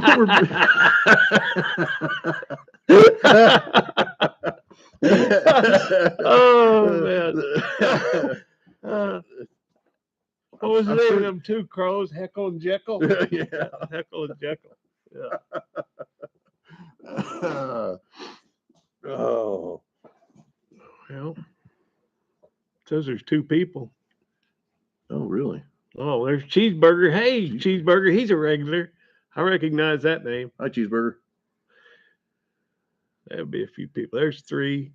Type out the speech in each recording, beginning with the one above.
man. What was the name of them two crows? Heckle and Jekyll? Yeah. Heckle and Jekyll. Yeah. Oh. Well, says there's two people. Oh, really? Oh, there's Cheeseburger. Hey, Cheeseburger. He's a regular. I recognize that name. Hi, Cheeseburger. There'll be a few people. There's three.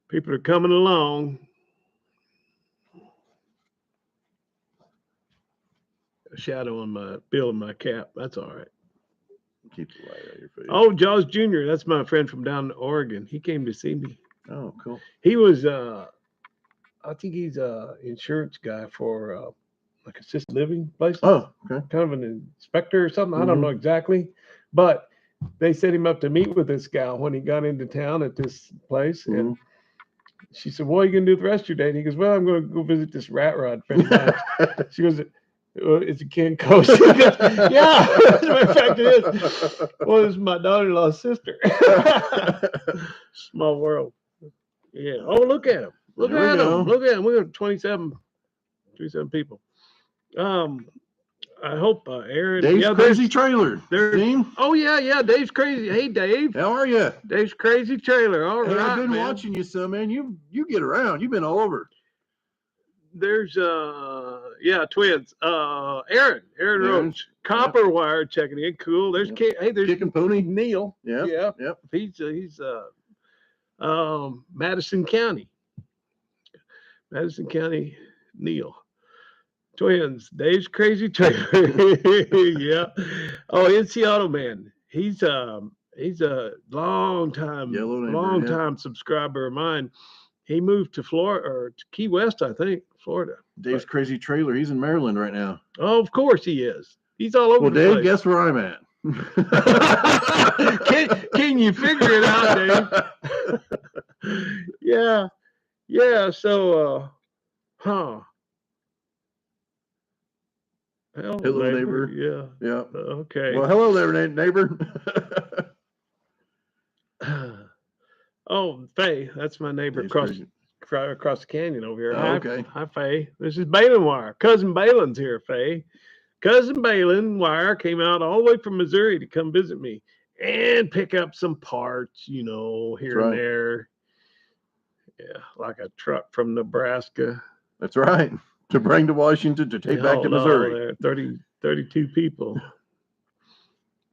People are coming along. A shadow on my bill of my cap. That's all right. Keep the light out of your face. Oh, Jaws Jr. That's my friend from down in Oregon. He came to see me. Oh, cool. He was, I think he's a insurance guy for like assisted living places. Oh, okay. Kind of an inspector or something. I don't know exactly. But they set him up to meet with this gal when he got into town at this place. And she said, "What are you going to do the rest of your day?" And he goes, "Well, I'm going to go visit this rat rod friend of mine." She goes, "Is it Ken Coast?" He goes, "Yeah, as a matter of fact, it is." Well, this is my daughter-in-law's sister. Small world. Yeah. Oh, look at him. Look at him. Look at him. We got 27 people. I hope Aaron. Dave's crazy trailer. Oh yeah, Dave's crazy. Hey, Dave. How are you? Dave's crazy trailer. All right, I've been watching you, so man, you get around. You've been all over. There's twins. Aaron Roach, copper wire checking in. Cool. There's there's Kicking Pony Neil. Yeah. He's Madison County. Madison County Neil. Twins. Dave's crazy trailer. Yeah. Oh, NC Auto Man. He's a long time subscriber of mine. He moved to Florida or to Key West, I think, Florida. Dave's crazy trailer. He's in Maryland right now. Oh, of course he is. He's all over the place. Well, Dave, guess where I'm at? Can you figure it out, Dave? Yeah. So, Hello, neighbor. Yeah. Okay. Well, hello there, neighbor. Oh, Faye, that's my neighbor across the canyon over here. Oh, okay. Hi, Faye. This is Baylon Wire. Cousin Baylon's here, Faye. Cousin Baylon Wire came out all the way from Missouri to come visit me and pick up some parts, here and there. Yeah, like a truck from Nebraska. That's right. To bring to Washington to take back to Missouri. 32 people.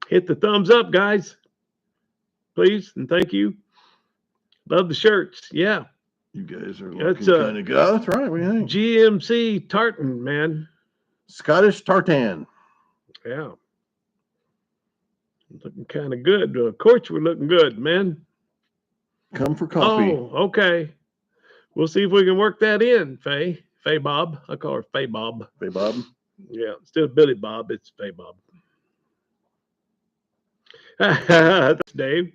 Hit the thumbs up, guys. Please and thank you. Love the shirts. Yeah. You guys are looking kind of good. Oh, that's right. We hang. GMC tartan, man. Scottish tartan. Yeah. Looking kind of good. Of course, we're looking good, man. Come for coffee. Oh, okay. We'll see if we can work that in, Faye. Faye Bob. I call her Faye Bob. Faye Bob? Yeah. Instead of Billy Bob, it's Faye Bob. That's Dave.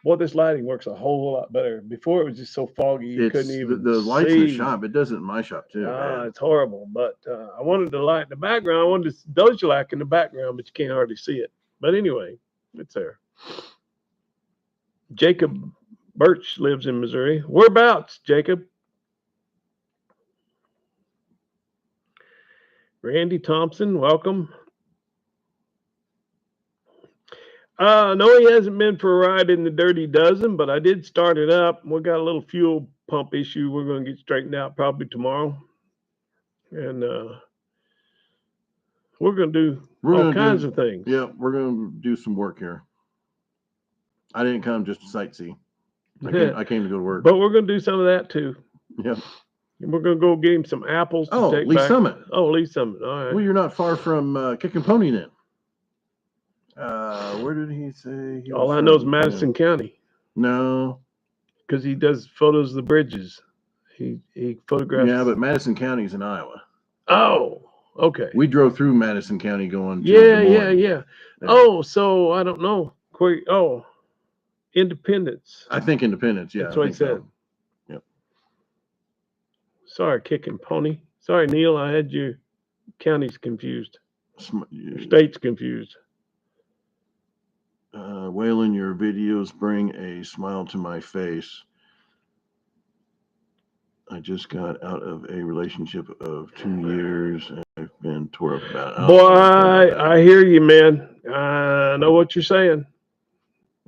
Boy, this lighting works a whole lot better. Before it was just so foggy you couldn't even the lights see. in the shop. It does it in my shop too. It's horrible. But I wanted to light in the background. I wanted to Dojalac in the background, but you can't hardly see it. But anyway, it's there. Jacob Birch lives in Missouri. Whereabouts, Jacob? Randy Thompson, welcome. No, he hasn't been for a ride in the Dirty Dozen, but I did start it up. We got a little fuel pump issue we're going to get straightened out probably tomorrow. And we're going to do all kinds of things. Yeah, we're going to do some work here. I didn't come just to sightsee. I came to go to work. But we're going to do some of that too. Yeah. And we're going to go get him some apples to take Lee back. Summit. Oh, Lee Summit. All right. Well, you're not far from Kicking Pony then. Where did he say? All I know is Madison County. No. Because he does photos of the bridges. He photographs. Yeah, but Madison County's in Iowa. Oh, okay. We drove through Madison County going to Yeah. Oh, so I don't know. Independence. I think Independence, yeah. That's what he said. So. Yep. Sorry, Kicking Pony. Sorry, Neil, I had your counties confused. State's confused. Waylon, your videos bring a smile to my face. I just got out of a relationship of 2 years and I've been tore up about it. Boy, I hear you, man. I know what you're saying.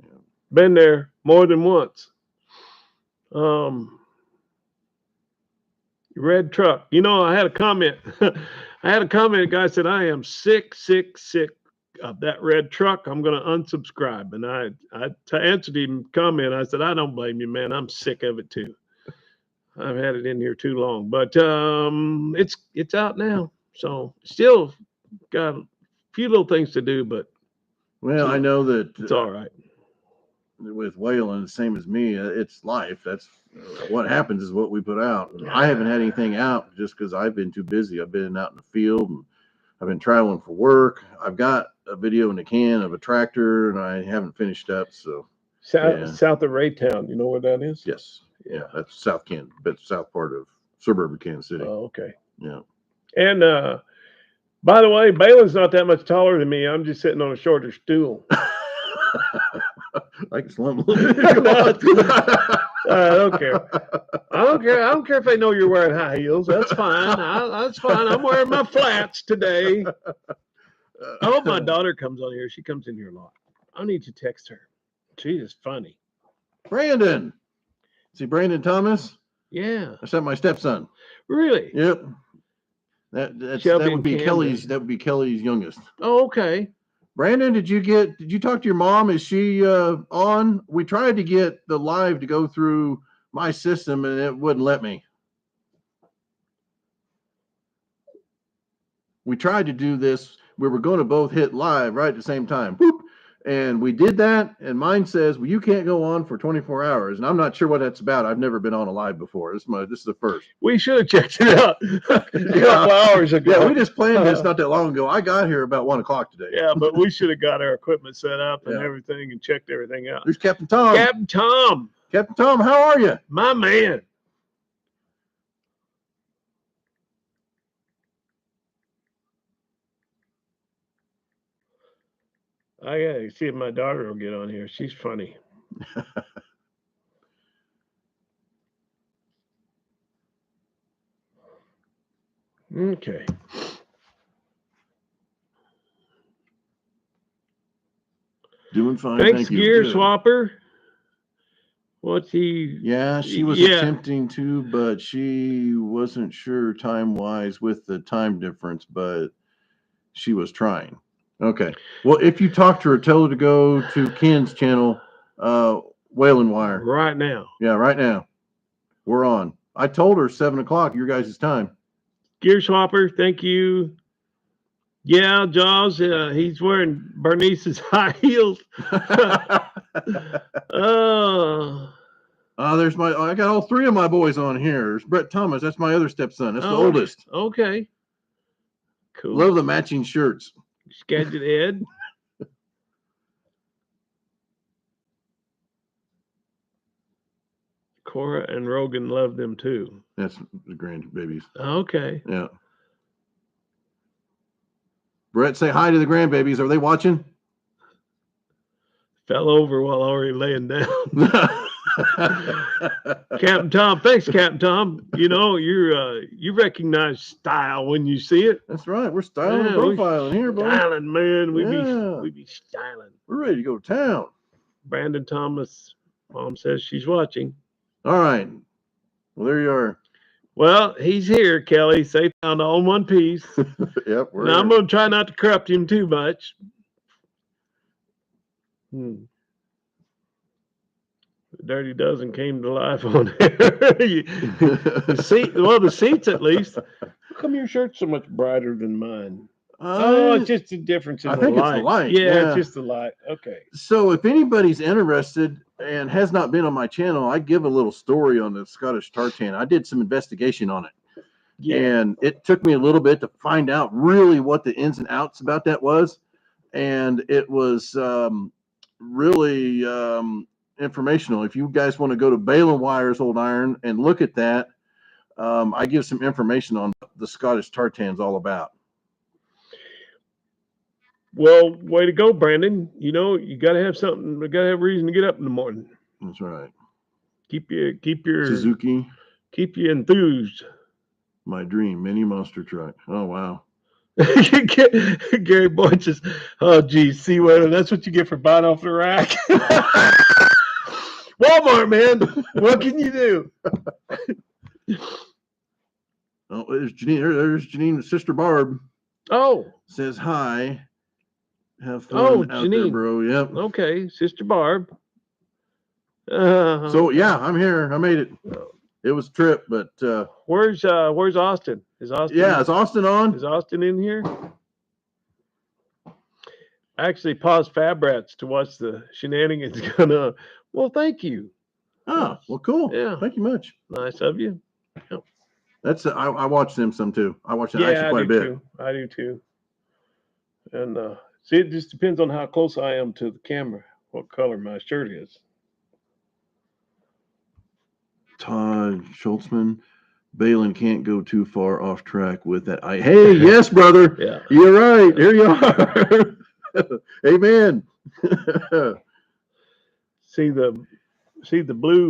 Yeah. Been there more than once. Red truck. You know, I had a comment. A guy said, I am sick of that red truck. I'm going to unsubscribe. And I answered him comment. I said, I don't blame you, man. I'm sick of it too. I've had it in here too long, but it's out now. So still got a few little things to do, but well, I know that it's all right. With Waylon, same as me, it's life. That's what happens is what we put out. And I haven't had anything out just because I've been too busy. I've been out in the field and I've been traveling for work. I've got a video in the can of a tractor and I haven't finished up. So south of Raytown, you know where that is? Yes. Yeah, that's South part of suburban Kansas City. Oh, okay. Yeah. And by the way, Balon's not that much taller than me. I'm just sitting on a shorter stool. I can slump a little bit. I don't care. I don't care if they know you're wearing high heels. That's fine. That's fine. I'm wearing my flats today. I hope my daughter comes on here. She comes in here a lot. I need to text her. She is funny. Brandon. See Brandon Thomas? Yeah. That's my stepson. Really? Yep. That would be Kelly's youngest. Oh, okay. Brandon, did you talk to your mom? Is she on? We tried to get the live to go through my system and it wouldn't let me. We tried to do this. We were going to both hit live right at the same time. Boop. And we did that, and mine says, well, you can't go on for 24 hours. And I'm not sure what that's about. I've never been on a live before. This is the first. We should have checked it out a couple hours ago. Yeah, we just planned this not that long ago. I got here about 1 o'clock today. Yeah, but we should have got our equipment set up and everything and checked everything out. There's Captain Tom. Captain Tom. Captain Tom, how are you? My man. I gotta see if my daughter will get on here. She's funny. Okay. Doing fine. Thanks, thank you. Gear Swapper. What's he? Yeah, she was attempting to, but she wasn't sure time-wise with the time difference, but she was trying. Okay. Well, if you talk to her, tell her to go to Ken's channel, Waylon Wire. Right now. Yeah, right now. We're on. I told her 7 o'clock, your guys' time. Gear Swapper, thank you. Yeah, Jaws, he's wearing Bernice's high heels. There's I got all 3 of my boys on here. There's Brett Thomas. That's my other stepson. That's the oldest. Okay. Cool. Love the matching shirts. Gadget Ed. Cora and Rogan love them too. That's the grandbabies. Okay. Yeah. Brett, say hi to the grandbabies. Are they watching? Fell over while already laying down. Captain Tom, thanks, Captain Tom. You know, you recognize style when you see it. That's right. We're styling and profiling here, boy. Styling, man. We be styling. We're ready to go to town. Brandon Thomas, Mom says she's watching. All right. Well, there you are. Well, he's here, Kelly. Safe found all in one piece. Yep. Now I'm going to try not to corrupt him too much. The Dirty Dozen came to life on here. The seats at least. How come your shirt's so much brighter than mine? It's just a difference in the light. It's the light. Yeah, it's just the light. Okay. So if anybody's interested and has not been on my channel, I give a little story on the Scottish tartan. I did some investigation on it. Yeah. And it took me a little bit to find out really what the ins and outs about that was. And it was really informational. If you guys want to go to Baylon Wire's Old Iron and look at that, I give some information on what the Scottish tartan's all about. Well, way to go, Brandon. You know, you got to have something. You got to have a reason to get up in the morning. That's right. Keep your Suzuki. Keep you enthused. My dream mini monster truck. Oh wow. Gary Boy just, oh geez, see Waylon, that's what you get for buying off the rack. Walmart, man. What can you do? Oh, there's Janine. There's Janine's sister Barb. Oh. Says hi. Have Janine. fun out there, bro. Yep. Okay, Sister Barb. So yeah, I'm here. I made it. It was a trip, but where's Austin? Is Austin? Yeah, is Austin on? Is Austin in here? I actually paused Fab Rats to watch the shenanigans going on. Well, thank you. Oh, well, cool. Yeah. Thank you much. Nice of you. Yep. That's I watch them some too. I watch them actually quite a bit. I do too. And see, it just depends on how close I am to the camera, what color my shirt is. Todd Schultzman, Balin can't go too far off track with that. Hey, yes, brother. Yeah. You're right. Here you are. Amen. See the blue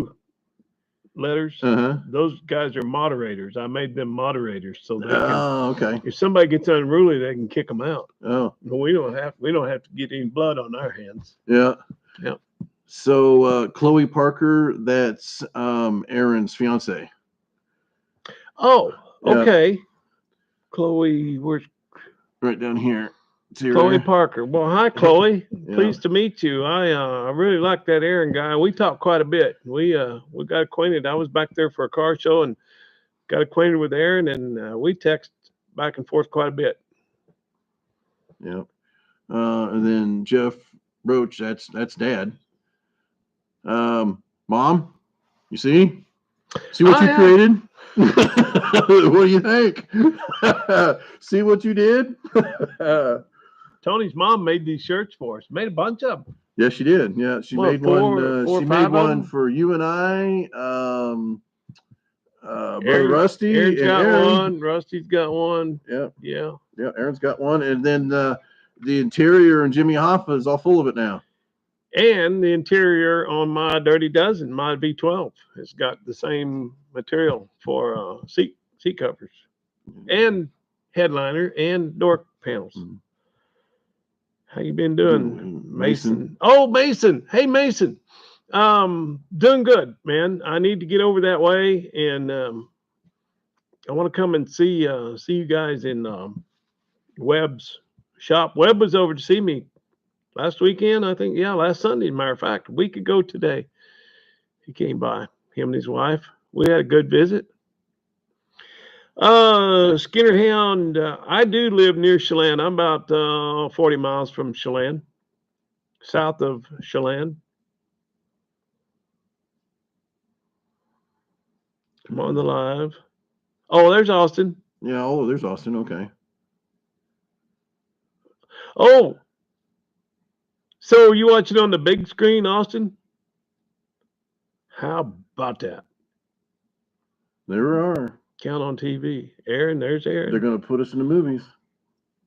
letters? Uh-huh. Those guys are moderators. I made them moderators so they can. Oh, okay. If somebody gets unruly, they can kick them out. Oh. But we don't have to get any blood on our hands. Yeah. Yeah. So Chloe Parker, that's Aaron's fiance. Oh, okay. Yeah. Chloe, where's right down here? Chloe Parker. Well, hi, Chloe. Yeah. Pleased to meet you. I really like that Aaron guy. We talked quite a bit. We got acquainted. I was back there for a car show and got acquainted with Aaron, and we text back and forth quite a bit. Yep. And then Jeff Roach, that's Dad. Mom, you see what you created? What do you think? See what you did? Tony's mom made these shirts for us. Made a bunch of them. Yeah, she did. Yeah, she made one. She made one for you and I. Brother Rusty. Aaron's got Aaron. one. Rusty's got one. Yeah. Yeah. Yeah, Aaron's got one. And then the interior and Jimmy Hoffa is all full of it now. And the interior on my Dirty Dozen, my V12, has got the same material for seat covers and headliner and door panels. Mm-hmm. How you been doing, Mason? Oh, Mason. Hey, Mason. Doing good, man. I need to get over that way, and I want to come and see you guys in Webb's shop. Webb was over to see me last weekend, I think. Yeah, last Sunday, as a matter of fact, a week ago today. He came by, him and his wife. We had a good visit. Skinner Hound, I do live near Chelan. I'm about 40 miles from Chelan, south of Chelan. Come on the live. Oh, there's Austin. Yeah, oh, there's Austin. Okay. Oh, so are you watching on the big screen, Austin? How about that? There we are. Count on TV. Aaron, there's Aaron. They're going to put us in the movies.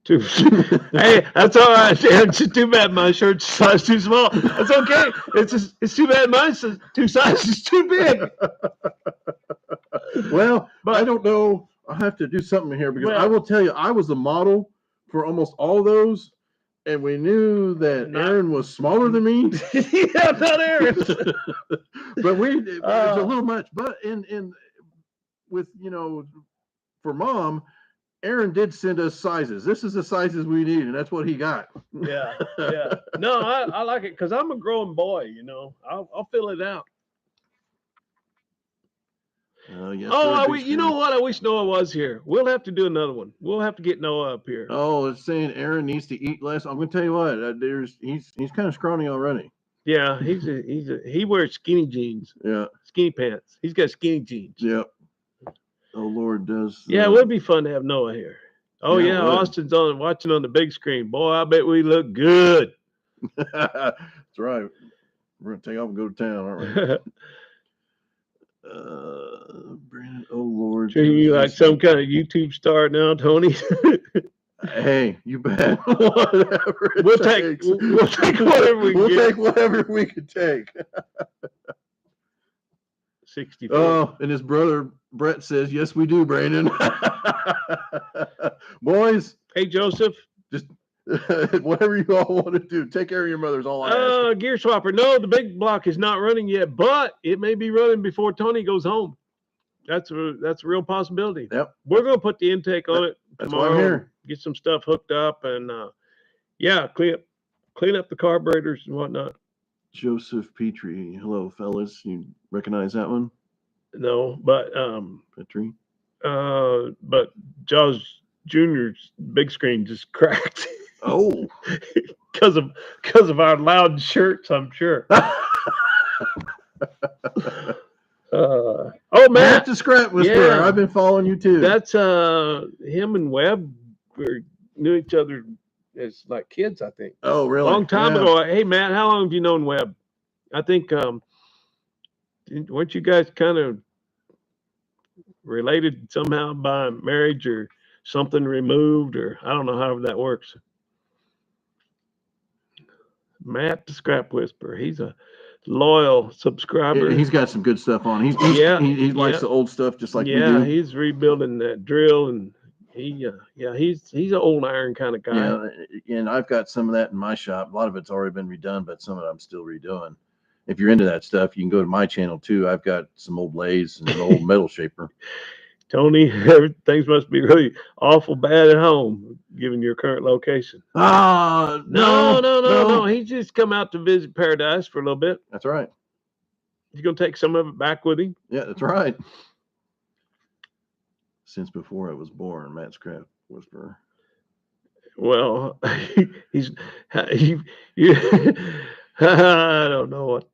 Hey, that's all right. It's too bad my shirt's size too small. That's okay. It's too bad mine's two sizes too big. Well, but I don't know. I'll have to do something here because I will tell you, I was the model for almost all those, and we knew that Aaron was smaller than me. Yeah, not Aaron. But it's a little much. But in with for Mom, Aaron did send us sizes. This is the sizes we need, and that's what he got. Yeah. No, I like it because I'm a growing boy. I'll fill it out. Yes, you know what? I wish Noah was here. We'll have to do another one. We'll have to get Noah up here. Oh, it's saying Aaron needs to eat less. I'm going to tell you what. He's kind of scrawny already. Yeah, he wears skinny jeans. Yeah, skinny pants. He's got skinny jeans. Yep. Oh Lord, does. Yeah, it would be fun to have Noah here. Oh yeah, Austin's watching on the big screen. Boy, I bet we look good. That's right. We're gonna take off and go to town, aren't we? Brandon, oh Lord. Are you like some kind of YouTube star now, Tony? Hey, you bet. Whatever it We'll takes. take whatever we can We'll get. take whatever we can take. 64. Oh, and his brother Brett says, "Yes, we do, Brandon." Boys, Hey, Joseph. just whatever you all want to do, take care of your mother's all I ask. Gear swapper. No, the big block is not running yet, but it may be running before Tony goes home. That's a real possibility. Yep. We're going to put the intake on it That's why tomorrow. I'm here. Get some stuff hooked up and clean up the carburetors and whatnot. Joseph Petrie. Hello, fellas. You recognize that one? No, but Petrie. but Jaws Junior's big screen just cracked. Oh, because of our loud shirts, I'm sure. Matt the Scrap Whisperer. Yeah. I've been following you too. That's him and Webb knew each other as like kids, I think. Oh, really? Long time ago. Hey, Matt, how long have you known Webb? I think weren't you guys kind of related somehow by marriage or something removed, or I don't know how that works. Matt the Scrap Whisperer. He's a loyal subscriber. He's got some good stuff on. He likes the old stuff just like we do. Yeah, he's rebuilding that drill, and he's an old iron kind of guy. Yeah, and I've got some of that in my shop. A lot of it's already been redone, but some of it I'm still redoing. If you're into that stuff, you can go to my channel too. I've got some old lathes and an old metal shaper. Tony, things must be really awful bad at home, given your current location. No. He's just come out to visit Paradise for a little bit. That's right. He's going to take some of it back with him. Yeah, that's right. Since before I was born, Matt Scrap Whisperer. Well, I don't know what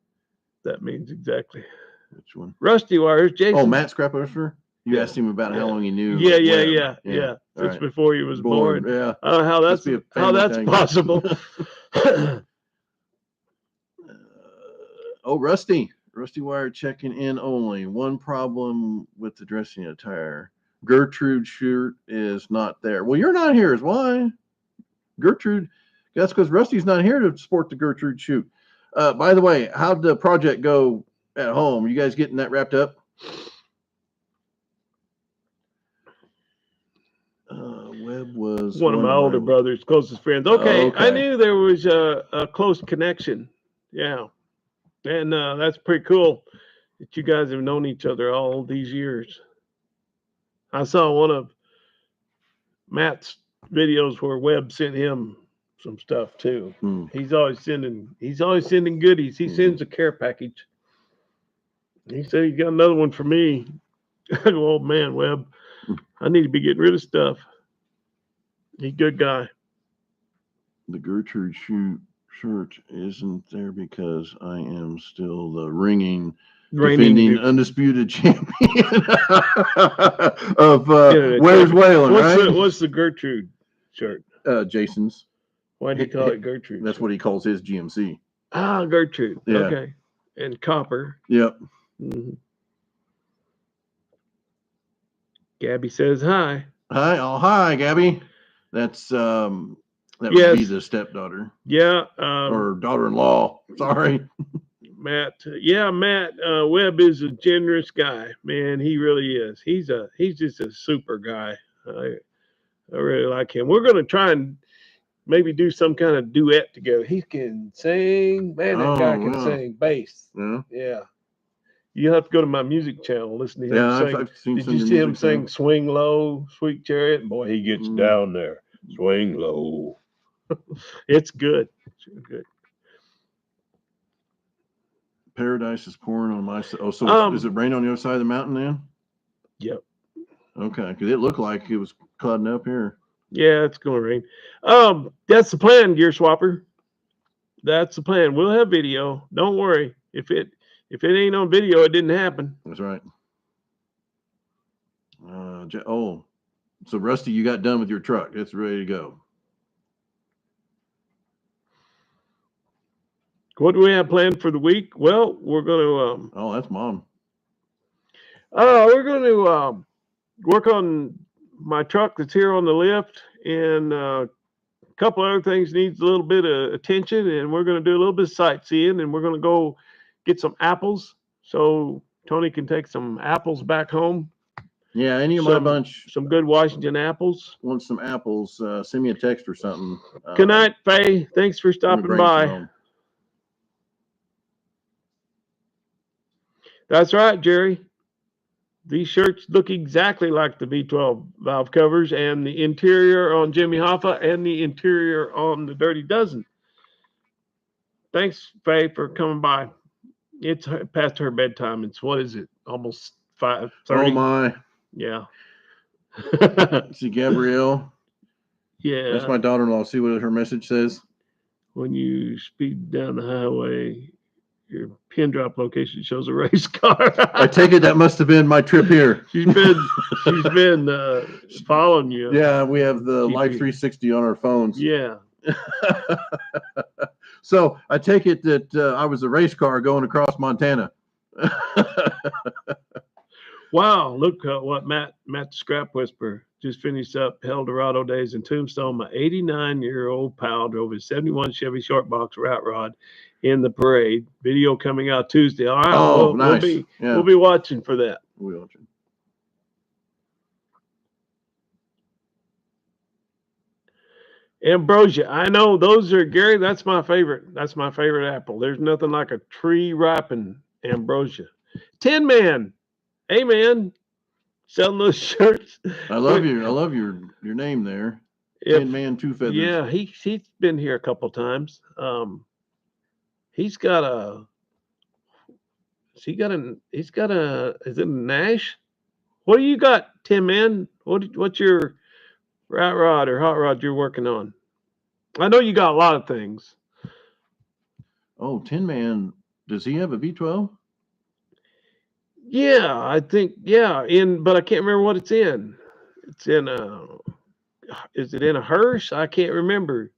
that means exactly. Which one? Rusty Wires, Jason. Oh, Matt Scrap Whisperer? You asked him about how long he knew. Yeah. Since before he was born. Yeah. I don't know how that's possible. Rusty Wire checking in only. One problem with the dressing attire. Gertrude shirt is not there. Well, you're not here is why. Gertrude, that's because Rusty's not here to sport the Gertrude shoot. By the way, how'd the project go at home? Are you guys getting that wrapped up? Webb was one of my older brother's closest friends. Okay. I knew there was a close connection. Yeah. And that's pretty cool that you guys have known each other all these years. I saw one of Matt's videos where Webb sent him some stuff too. He's always sending goodies. He sends a care package. He said he got another one for me. I go, oh man, Webb, I need to be getting rid of stuff. He's a good guy. The Gertrude shirt isn't there because I am still the defending undisputed champion of Where's Waylon, right? What's the Gertrude shirt? Jason's. Why do you call it Gertrude? That's what he calls his GMC. Ah, Gertrude. Yeah. Okay. And copper. Yep. Mm-hmm. Gabby says hi. Hi. Oh, hi, Gabby. That would be the stepdaughter. Yeah. Or daughter-in-law. Sorry. Matt. Yeah, Matt Webb is a generous guy. Man, he really is. He's just a super guy. I really like him. We're going to try and maybe do some kind of duet together. He can sing. Man, that guy can sing bass. Yeah. Yeah. You have to go to my music channel, listen to him sing. I've seen Did you see him sing Swing Low, Sweet Chariot? Boy, he gets down there. Swing low. It's good. It's good. Paradise is pouring on my side. Oh, so is it rain on the other side of the mountain then? Yep. Okay, because it looked like it was clouding up here. Yeah, it's going to rain. That's the plan, Gear Swapper. That's the plan. We'll have video. Don't worry. If it ain't on video, it didn't happen. That's right. So Rusty, you got done with your truck. It's ready to go. What do we have planned for the week? Well, we're going to. That's Mom. We're going to work on my truck that's here on the lift, and a couple other things needs a little bit of attention, and we're going to do a little bit of sightseeing, and we're going to go get some apples so Tony can take some apples back home. Yeah, any of my bunch. Some good Washington apples. Want some apples, send me a text or something. Good night, Faye. Thanks for stopping by. That's right, Jerry. These shirts look exactly like the V12 valve covers, and the interior on Jimmy Hoffa and the interior on the Dirty Dozen. Thanks, Faye, for coming by. It's past her bedtime. It's, what is it? Almost 5:30. Oh, my. Yeah. See Gabrielle? Yeah. That's my daughter-in-law. See what her message says? When you speed down the highway, your pin drop location shows a race car. I take it that must have been my trip here. She's been following you. Yeah, we have the Life 360 on our phones. Yeah. So I take it that I was a race car going across Montana. Wow, look what Matt the Scrap Whisperer just finished up El Dorado days in Tombstone. My 89-year-old pal drove his 71 Chevy short box rat rod in the parade. Video coming out Tuesday. All right, nice. We'll be watching for that. We'll be watching. Ambrosia. I know those are, Gary, that's my favorite. That's my favorite apple. There's nothing like a tree ripened ambrosia. Tin Man. Hey, man. Selling those shirts. I love you. I love your name there. Tin Man, Two Feathers. Yeah, he's been here a couple times. He's got a is it a Nash? What do you got, Tin Man? What's your rat rod or hot rod you're working on? I know you got a lot of things. Oh, Tin Man, does he have a V12? Yeah, I think, but I can't remember what it's in. It's in is it in a hearse? I can't remember.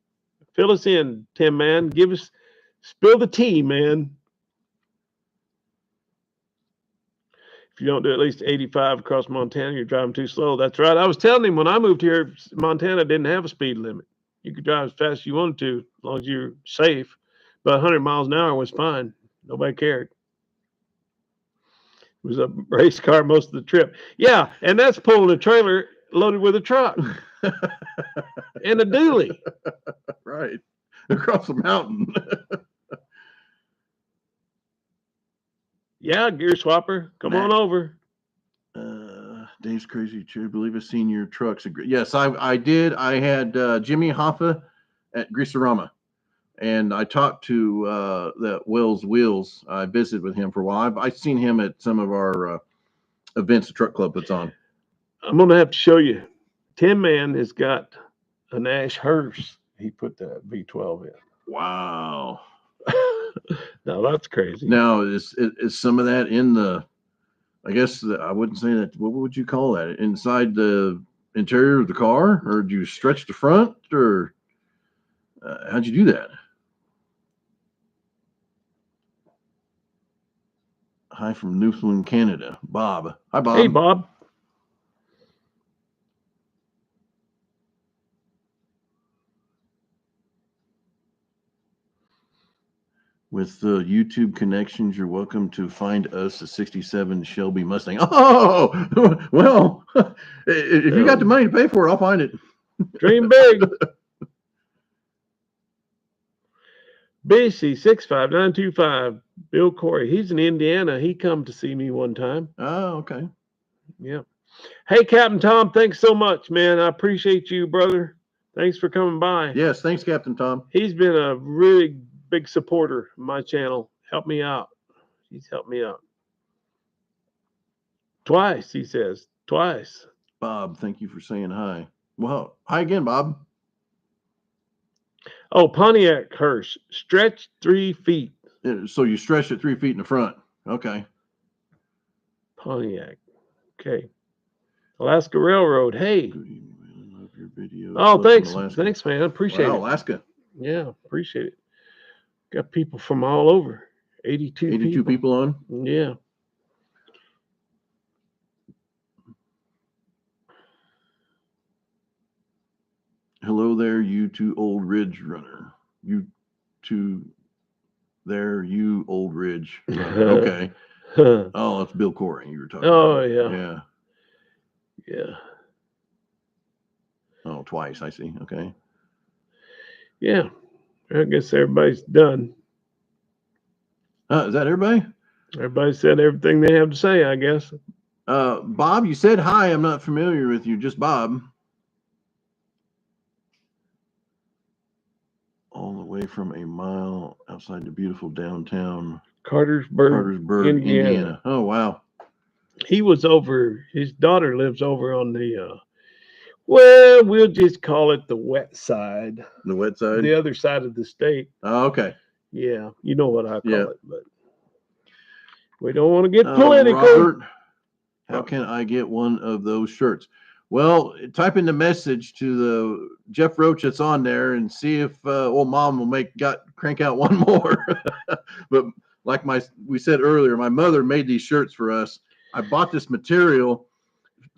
Fill us in, Tin Man. Spill the tea, man. If you don't do at least 85 across Montana, you're driving too slow. That's right. I was telling him when I moved here, Montana didn't have a speed limit. You could drive as fast as you wanted to, as long as you're safe. But 100 miles an hour was fine. Nobody cared. It was a race car most of the trip. Yeah, and that's pulling a trailer loaded with a truck and a dually. Right. Across the mountain. Yeah, Gear Swapper. Come on over. Dave's crazy. I believe I've seen your trucks. Yes, I did. I had Jimmy Hoffa at Greaserama. And I talked to that Wells Wheels. I visited with him for a while. I've seen him at some of our events the truck club puts on. I'm going to have to show you. Tin Man has got a Nash hearse. He put that V12 in. Wow. Now that's crazy. Now is some of that in the? I guess I wouldn't say that. What would you call that? Inside the interior of the car, or do you stretch the front, or how'd you do that? Hi from Newfoundland, Canada. Bob. Hi, Bob. Hey, Bob. With the YouTube connections, you're welcome to find us a 67 Shelby Mustang. Oh, well, if you got the money to pay for it, I'll find it. Dream big. BC 65925. Bill Corey. He's in Indiana. He come to see me one time. Oh, okay. Yeah. Hey, Captain Tom, thanks so much, man. I appreciate you, brother. Thanks for coming by. Yes, thanks, Captain Tom. He's been a really big supporter of my channel. Help me out. He's helped me out. Twice, he says. Twice. Bob, thank you for saying hi. Well, hi again, Bob. Oh, Pontiac hearse. Stretch 3 feet. So you stretched it 3 feet in the front. Okay. Pontiac. Okay. Alaska Railroad. Hey. Good evening, man. I love your video. Oh, thanks. Thanks, man. I appreciate it. Alaska. Yeah, appreciate it. Got people from all over. 82 people on? Yeah. Hello there, you two old ridge runner. You two there, you old ridge runner. Okay. Oh, that's Bill Corey you were talking about. Oh, yeah. Yeah. Yeah. Oh, twice. I see. Okay. Yeah. I guess everybody's done. Is that everybody? Everybody said everything they have to say, I guess. Bob, you said hi. I'm not familiar with you. Just Bob. All the way from a mile outside the beautiful downtown Cartersburg, Indiana. Oh, wow. He was over, his daughter lives over on the, well, we'll just call it the wet side. The wet side? The other side of the state. Oh, okay. Yeah, you know what I call it, but we don't want to get political. Robert, how can I get one of those shirts? Well, type in the message to the Jeff Roach that's on there and see if old mom will crank out one more. But like we said earlier, my mother made these shirts for us. I bought this material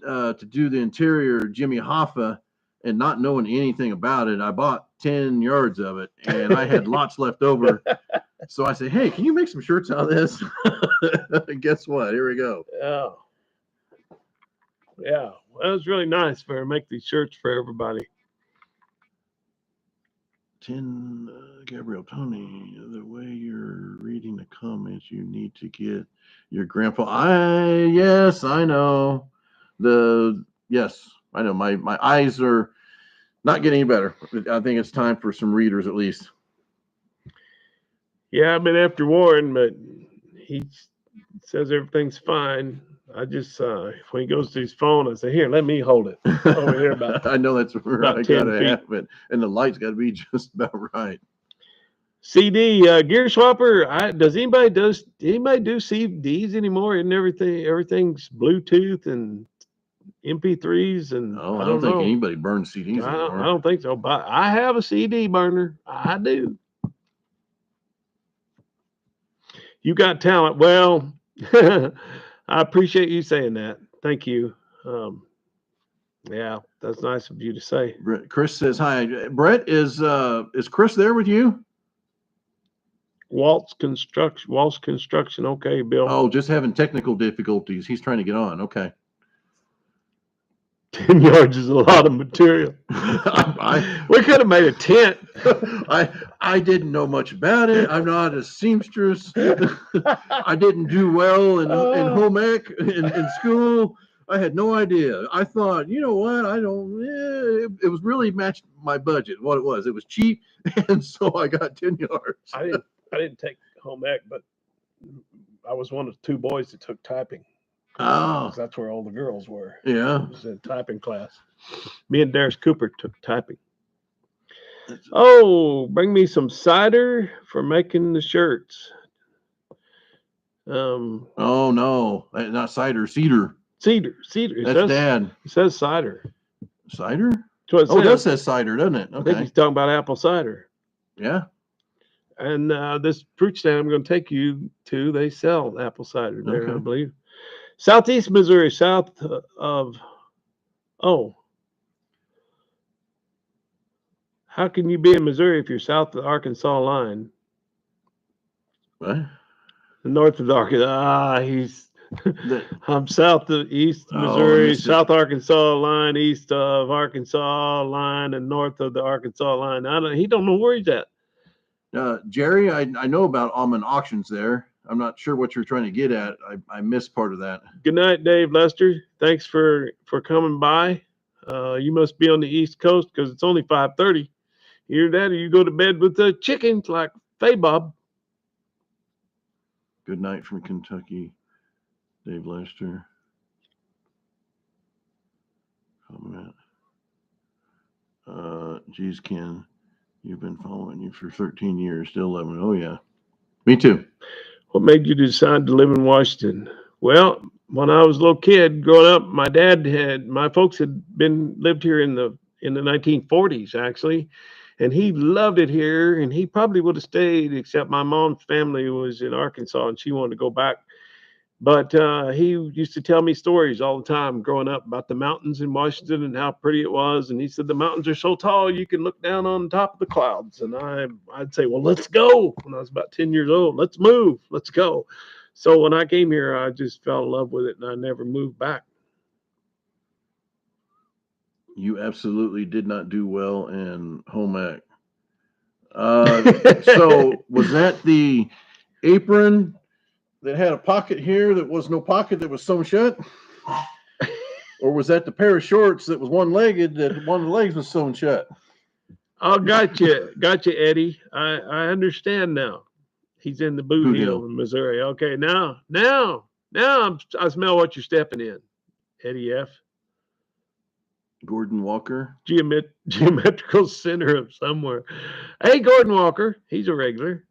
to do the interior Jimmy Hoffa, and not knowing anything about it, I bought 10 yards of it, and I had lots left over. So I said, hey, can you make some shirts out of this? Guess what? Here we go. Oh. Yeah, well, it was really nice for her to make these shirts for everybody. Gabriel Tony, the way you're reading the comments, you need to get your grandpa. Yes, I know. Yes, I know. My eyes are not getting any better. I think it's time for some readers at least. Yeah, I've been after Warren, but he says everything's fine. I just when he goes to his phone, I say, "Here, let me hold it over here." About I know that's where about I 10 gotta feet. have it, and the light's got to be just about right. CD Gear Swapper. Does anybody do CDs anymore? Isn't everything's Bluetooth and MP3s and I don't think anybody burns CDs anymore. I don't think so. But I have a CD burner. I do. You got talent. Well, I appreciate you saying that. Thank you. Yeah, that's nice of you to say. Chris says hi. Brett, is Chris there with you? Waltz construction. Okay, Bill. Oh, just having technical difficulties. He's trying to get on. Okay. 10 yards is a lot of material. We could have made a tent. I didn't know much about it. I'm not a seamstress. I didn't do well in home ec in school. I had no idea. I thought, you know what? It was really matched my budget. What it was cheap, and so I got 10 yards. I didn't take home ec, but I was one of 2 boys that took typing. Oh, that's where all the girls were. Yeah, it was a typing class. Me and Darius Cooper took typing. Oh, bring me some cider for making the shirts. Oh no, not cider, cedar. Cedar. That's Dad. It says cider. Cider? Oh, that says cider, doesn't it? Okay. I think he's talking about apple cider. Yeah. And this fruit stand I'm going to take you to, they sell apple cider there, I believe. Southeast Missouri, south of, how can you be in Missouri if you're south of the Arkansas line? What? North of the Arkansas. I'm south of East Missouri, South Arkansas line, east of Arkansas line, and north of the Arkansas line. He don't know where he's at. Jerry, I know about almond auctions there. I'm not sure what you're trying to get at. I missed part of that. Good night, Dave Lester. Thanks for coming by. You must be on the East Coast because it's only 5:30. Either that or you go to bed with the chickens like Faye Bob. Good night from Kentucky, Dave Lester. Comment. Geez, Ken, you've been following you for 13 years, still 11. Oh, yeah. Me too. What made you decide to live in Washington? Well, when I was a little kid growing up, my folks had lived here in the 1940s, actually. And he loved it here, and he probably would have stayed, except my mom's family was in Arkansas, and she wanted to go back. But he used to tell me stories all the time growing up about the mountains in Washington and how pretty it was. And he said the mountains are so tall you can look down on top of the clouds. And I'd say, well, let's go. When I was about 10 years old, let's move, let's go. So when I came here, I just fell in love with it, and I never moved back. You absolutely did not do well in home ec. So was that the apron that had a pocket here that was no pocket that was sewn shut? Or was that the pair of shorts that was one-legged that one of the legs was sewn shut? Oh, gotcha, Eddie. I understand now. He's in the boot heel in Missouri. Okay, now I smell what you're stepping in, Eddie F. Gordon Walker, geometrical center of somewhere. Hey, Gordon Walker, he's a regular.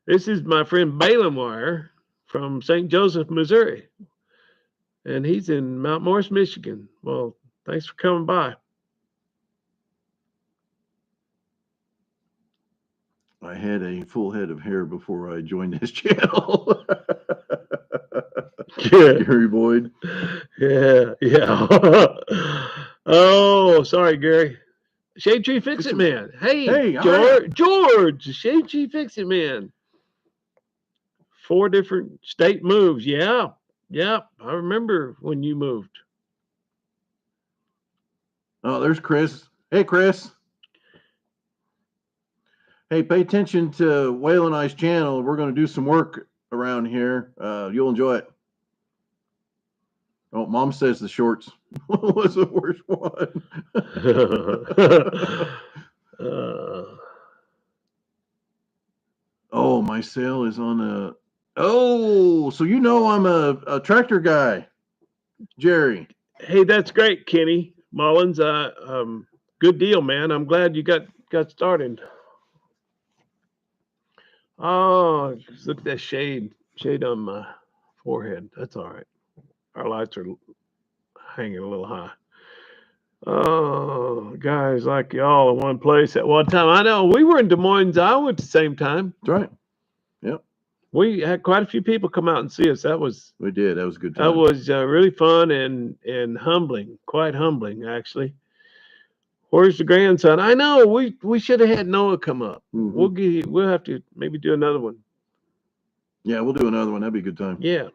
This is my friend Baylon Wire from St. Joseph, Missouri, and he's in Mount Morris, Michigan. Well, thanks for coming by. I had a full head of hair before I joined this channel. Yeah. Gary Boyd. Yeah. Oh, sorry, Gary. Shade Tree Fix It Man. Hey, George, Shade Tree Fix It Man. 4 different state moves. Yeah. I remember when you moved. Oh, there's Chris. Hey, Chris. Hey, pay attention to Waylon and I's channel. We're going to do some work around here. You'll enjoy it. Oh, Mom says the shorts was the worst one. Oh, my sale is on a... Oh, so I'm a tractor guy, Jerry. Hey, that's great, Kenny Mullins. Good deal, man. I'm glad you got started. Oh, look at that shade on my forehead. That's all right. Our lights are hanging a little high. Oh, guys like y'all in one place at one time. I know we were in Des Moines, Iowa at the same time. That's right. Yep. We had quite a few people come out and see us. We did. That was a good time. That was really fun and humbling, quite humbling, actually. Where's the grandson? I know we should have had Noah come up. Mm-hmm. We'll have to maybe do another one. Yeah, we'll do another one. That'd be a good time. Yeah.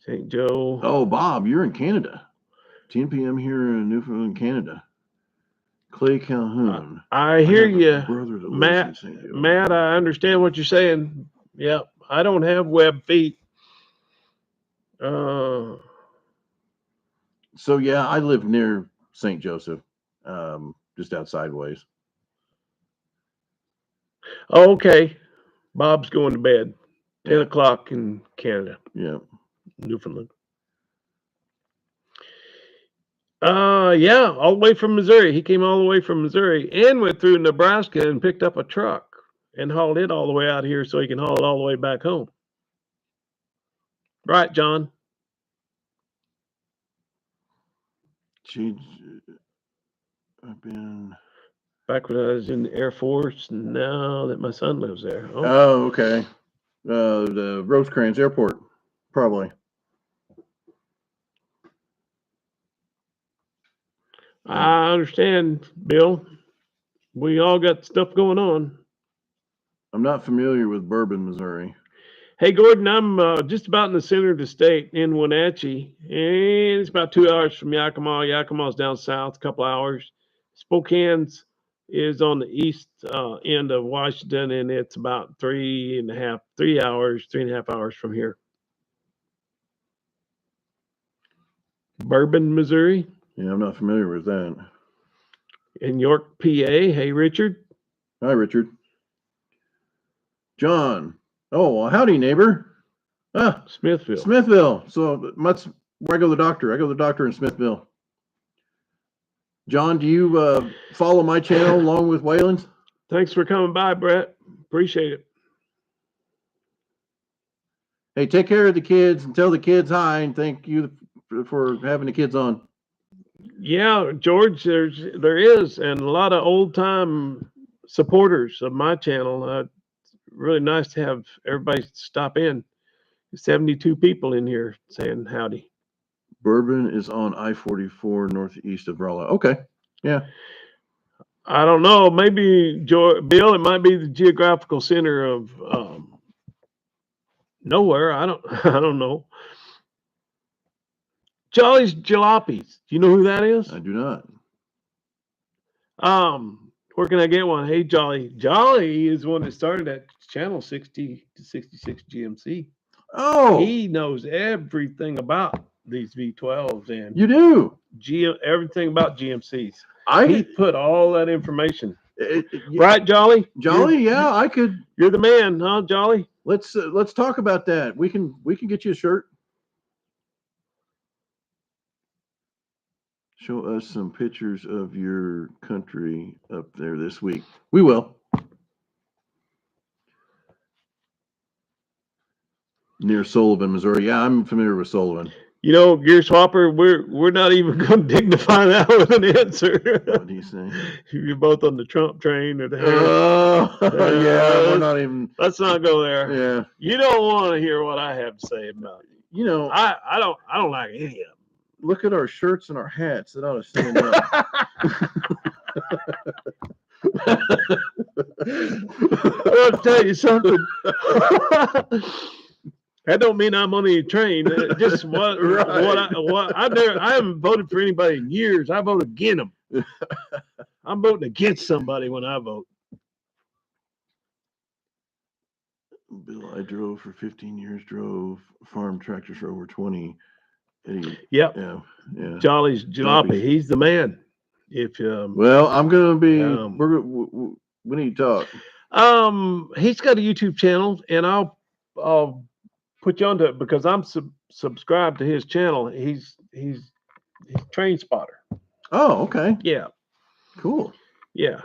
St. Joe. Oh, Bob, you're in Canada. 10 p.m. here in Newfoundland, Canada. Clay Calhoun. I hear you, Matt. Matt, I understand what you're saying. Yeah, I don't have web feet. So yeah, I live near St. Joseph, just outside ways. Okay, Bob's going to bed. 10 o'clock in Canada. Yeah, Newfoundland. Yeah, all the way from Missouri. He came all the way from Missouri and went through Nebraska and picked up a truck and hauled it all the way out here so he can haul it all the way back home. Right, John? I've been back when I was in the Air Force, and now that my son lives there. Oh, okay. The Rosecrans Airport, probably. I understand, Bill. We all got stuff going on. I'm not familiar with Bourbon, Missouri. Hey, Gordon, I'm just about in the center of the state in Wenatchee, and it's about 2 hours from Yakima. Yakima's down south, a couple hours. Spokane's is on the east end of Washington, and it's about 3.5 hours from here. Bourbon, Missouri. Yeah, I'm not familiar with that. In York, PA. Hey, Richard. Hi, Richard. John. Oh, well, howdy, neighbor. Smithville. So that's where I go to the doctor. I go to the doctor in Smithville. John, do you follow my channel along with Waylon's? Thanks for coming by, Brett. Appreciate it. Hey, take care of the kids and tell the kids hi and thank you for having the kids on. Yeah, George, there is, and a lot of old time supporters of my channel. really nice to have everybody stop in. 72 people in here saying howdy. Bourbon is on I-44 northeast of Rolla. Okay. Yeah. I don't know. Maybe Bill, it might be the geographical center of nowhere. I don't know. Jolly's Jalopies. Do you know who that is? I do not. Where can I get one? Hey, Jolly. Jolly is one that started at channel 60 to 66 GMC. Oh, He knows everything about these V12s and you do. Everything about GMCs. He He put all that information. Right, Jolly? Jolly, yeah, I could. You're the man, huh, Jolly? Let's talk about that. We can get you a shirt. Show us some pictures of your country up there this week. We will. Near Sullivan, Missouri. Yeah, I'm familiar with Sullivan. You know, Gear Swapper, we're not even going to dignify that with an answer. What do you say? You're both on the Trump train or the yeah, we're not even. Let's not go there. Yeah, you don't want to hear what I have to say about it. You know, I don't like any of them. Look at our shirts and our hats. That ought to stand up. I'll tell you something. That don't mean I'm on any train. Just I haven't voted for anybody in years. I vote against them. I'm voting against somebody when I vote. Bill, I drove for 15 years. Drove farm tractors for over 20. Yep. Yeah. Jolly's Jalopy. He's the man. Well, I'm gonna be. We need to talk. He's got a YouTube channel, and I'll put you onto it because I'm subscribed to his channel. He's Train Spotter. Oh, okay. Yeah. Cool. Yeah.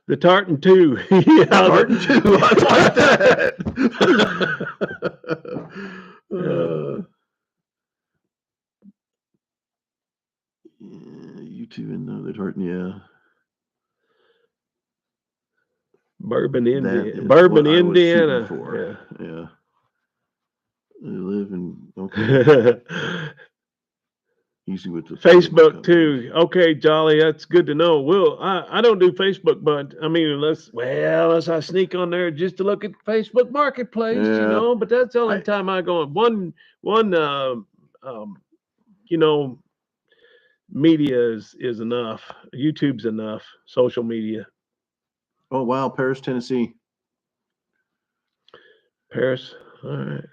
The Tartan 2. Yeah, Tartan 2. I like that. YouTube and the Tartan, yeah. Bourbon, Indiana. Bourbon, Indiana. Yeah. They live in easy with the Facebook too. Okay, Jolly, that's good to know. I don't do Facebook, but I mean, unless I sneak on there just to look at Facebook Marketplace, But that's the only time I go on. Media is enough. YouTube's enough. Social media. Oh wow, Paris, Tennessee. Paris. All right.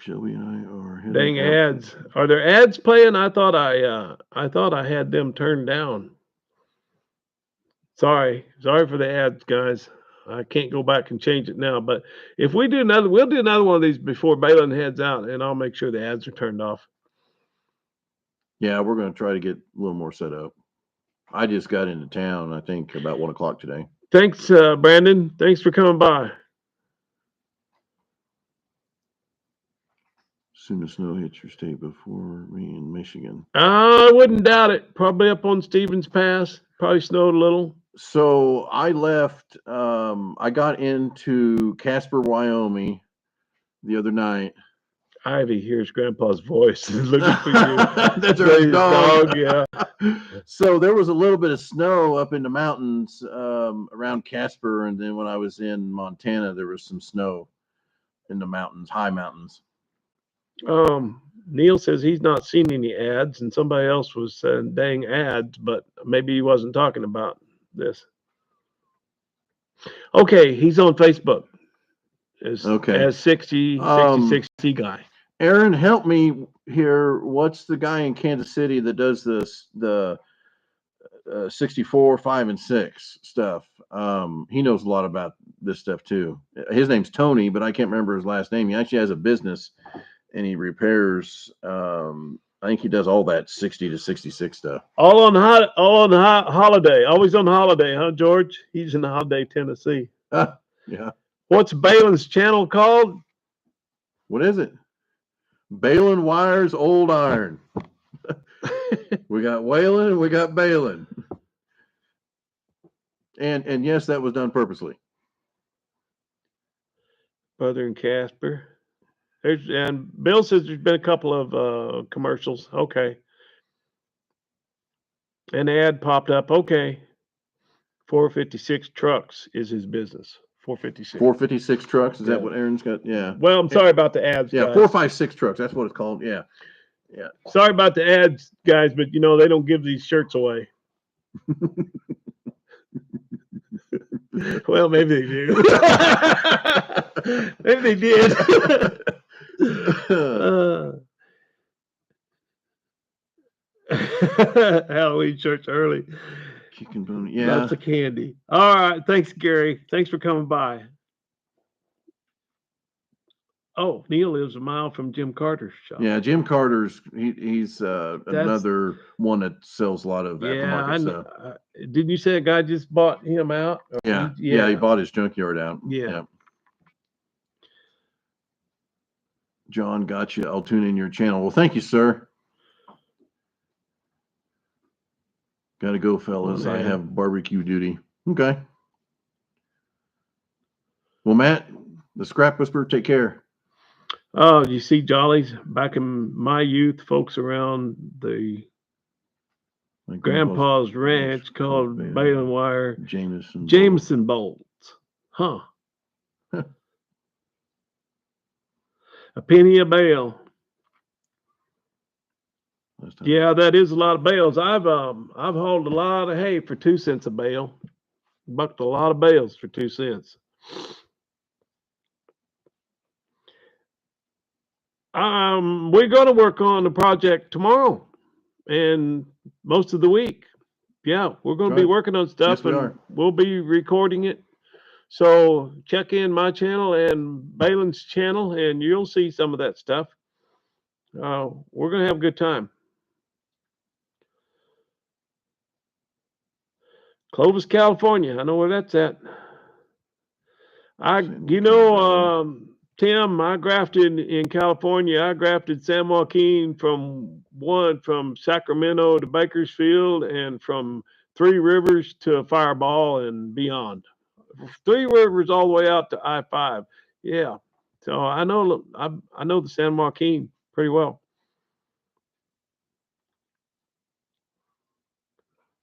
Shelby and I are dang ads. Are there ads playing? I thought I had them turned down. Sorry for the ads, guys. I can't go back and change it now. But if we'll do another one of these before Baylon heads out, and I'll make sure the ads are turned off. Yeah, we're going to try to get a little more set up. I just got into town, I think, about 1 o'clock today. Thanks, Brandon. Thanks for coming by. Soon as snow hits your state before me in Michigan. I wouldn't doubt it. Probably up on Stevens Pass. Probably snowed a little. So I left. I got into Casper, Wyoming the other night. Ivy hears Grandpa's voice looking for you. That's our dog. Yeah. So there was a little bit of snow up in the mountains around Casper, and then when I was in Montana, there was some snow in the mountains, high mountains. Neil says he's not seen any ads, and somebody else was saying dang ads, but maybe he wasn't talking about this. Okay, he's on Facebook as 60 guy. Aaron, help me here. What's the guy in Kansas City that does the 64, 5, and 6 stuff? He knows a lot about this stuff too. His name's Tony, but I can't remember his last name. He actually has a business. And he repairs. I think he does all that 60 to 66 stuff. All on holiday. Always on holiday, huh, George? He's in Holiday, Tennessee. Yeah. What's Balon's channel called? What is it? Baylon Wires Old Iron. We got Waylon. We got Baylon. And yes, that was done purposely. Brother and Casper. And Bill says there's been a couple of commercials. Okay. An ad popped up. Okay. 456 trucks is his business. 456. 456 trucks. Is Yeah. that what Aaron's got? Yeah. Well, I'm sorry about the ads. Yeah, guys. 456 trucks. That's what it's called. Yeah. Yeah. Sorry about the ads, guys, but they don't give these shirts away. Well, maybe they do. Maybe they did. Halloween shirts early. Chicken bone. Yeah. Lots of candy. All right. Thanks, Gary. Thanks for coming by. Oh, Neil lives a mile from Jim Carter's shop. Yeah, Jim Carter's he's another one that sells a lot of aftermarket stuff. Didn't you say a guy just bought him out? Yeah, he bought his junkyard out. Yeah. John, got you. I'll tune in your channel. Well, thank you, sir. Got to go, fellas. I have barbecue duty. Okay. Well, Matt, the Scrap Whisperer, take care. Oh, you see Jollies? Back in my youth, folks around the grandpa's ranch called Balin wire Jameson bolts. Huh. A penny a bale. Yeah, that is a lot of bales. I've hauled a lot of hay for 2 cents a bale. Bucked a lot of bales for 2 cents. We're going to work on the project tomorrow and most of the week. Yeah, we're going to be working on stuff, and we'll be recording it. So check in my channel and Balin's channel, and you'll see some of that stuff. We're going to have a good time. Clovis, California. I know where that's at. Tim, I grafted in California. I grafted San Joaquin from Sacramento to Bakersfield and from Three Rivers to Fireball and beyond. Three Rivers all the way out to I-5. Yeah. So I know the San Joaquin pretty well.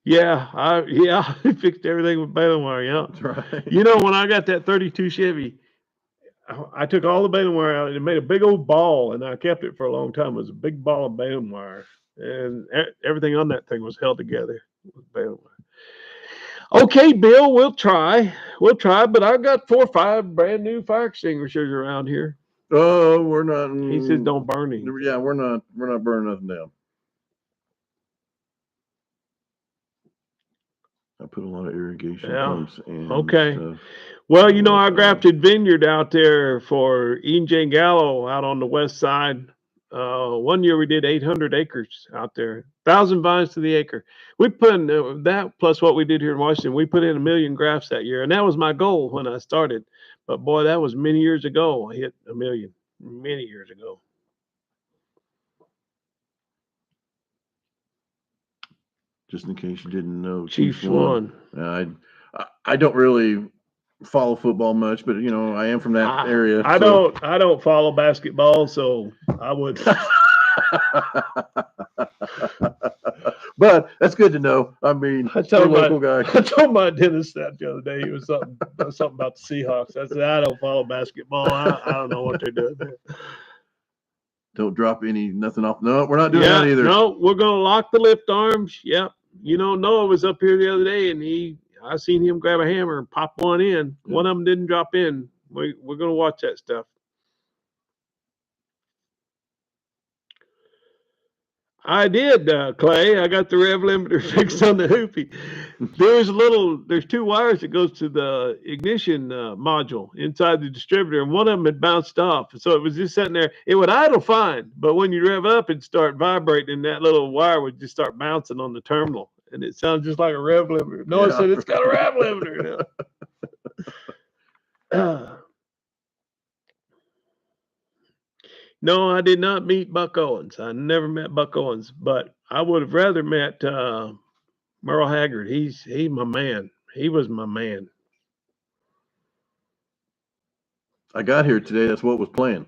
Yeah, I fixed everything with baling wire. Yeah, that's right. When I got that 32 Chevy, I took all the baling wire out and made a big old ball, and I kept it for a long time. It was a big ball of baling wire, and everything on that thing was held together with baling wire. Okay, Bill, we'll try, but I've got 4 or 5 brand new fire extinguishers around here. Oh, we're not. He says don't burn him. Yeah, we're not burning nothing down. I put a lot of irrigation pumps in. Okay. Stuff. Well, I grafted vineyard out there for Ian J. Gallo out on the west side. One year we did 800 acres out there, 1,000 vines to the acre. We put in that plus what we did here in Washington. We put in 1 million grafts that year, and that was my goal when I started. But boy, that was many years ago. I hit 1 million many years ago. Just in case you didn't know, Chiefs won. I don't really follow football much, but I am from that area. I don't follow basketball, so I would. But that's good to know. I mean, I told local guy. I told my dentist that the other day. He was something about the Seahawks. I said I don't follow basketball. I don't know what they're doing there. Don't drop nothing off. No, we're not doing that either. No, we're gonna lock the lift arms. Yep. Noah was up here the other day, and I seen him grab a hammer and pop one in. Yeah. One of them didn't drop in. We're gonna watch that stuff. I did, Clay. I got the rev limiter fixed on the hoopy. There's 2 wires that goes to the ignition module inside the distributor, and one of them had bounced off. So it was just sitting there. It would idle fine, but when you rev up, it'd start vibrating, and that little wire would just start bouncing on the terminal, and it sounds just like a rev limiter. Noah said it's got a rev limiter now. No, I did not meet Buck Owens. I never met Buck Owens, but I would have rather met Merle Haggard. He's my man. He was my man. I got here today. That's what was playing.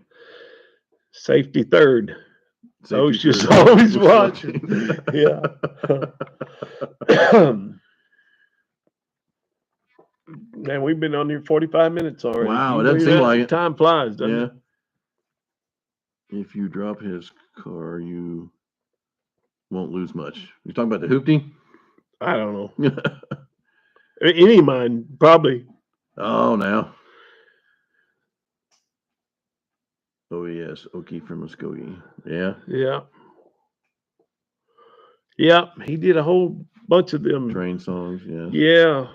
Safety third. Safety She's third. always watching. Yeah. Man, we've been on here 45 minutes already. Wow, You it doesn't believe seem that? like it. Time flies, doesn't Yeah. it? If you drop his car, you won't lose much. You talking about the hoopty? I don't know. Any of mine, probably. Oh, now. Oh, yes. Okie from Muskogee. Yeah. Yeah. Yeah. He did a whole bunch of them. Train songs. Yeah. Yeah.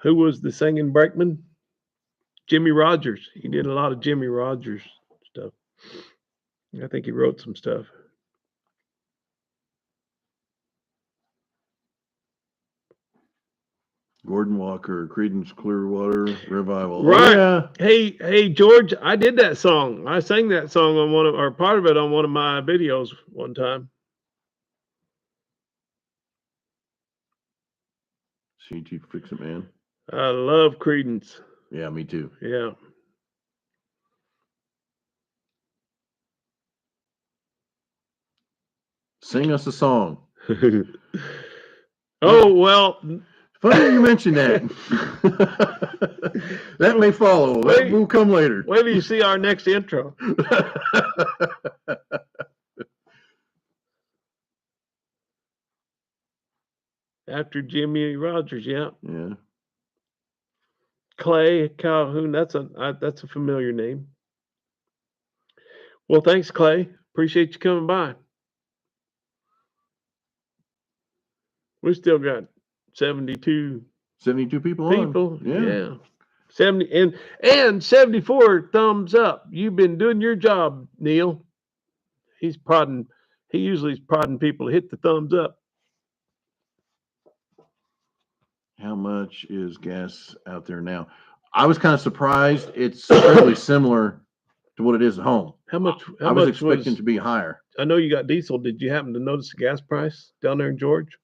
Who was the singing brakeman? Jimmy Rogers. He did a lot of Jimmy Rogers stuff. I think he wrote some stuff. Gordon Walker, Creedence Clearwater Revival. Right. Oh, yeah. Hey, George, I did that song. I sang that song on or part of it on one of my videos one time. CT Fix It Man. I love Creedence. Yeah, me too. Yeah. Sing us a song. Oh, well. Funny you mentioned that. That may follow. That will come later. Wait till you see our next intro. After Jimmy Rogers, yeah. Yeah. Clay Calhoun, that's a familiar name. Well, thanks, Clay. Appreciate you coming by. We still got 72 people people. on. Yeah. 70 and 74 thumbs up. You've been doing your job, Neil. He usually is prodding people to hit the thumbs up. How much is gas out there now? I was kind of surprised. It's fairly similar to what it is at home. How much? I was expecting to be higher. I know you got diesel. Did you happen to notice the gas price down there in George?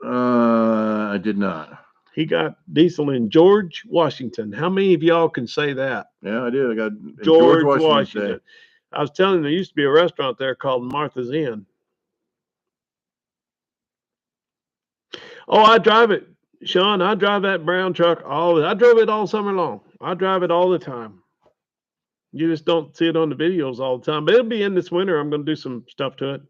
I did not. He got diesel in George, Washington. How many of y'all can say that? Yeah, I did. I got George Washington. I was telling you, there used to be a restaurant there called Martha's Inn. Oh, I drive it, Sean. I drive that brown truck I drove it all summer long. I drive it all the time. You just don't see it on the videos all the time, but it'll be in this winter. I'm going to do some stuff to it.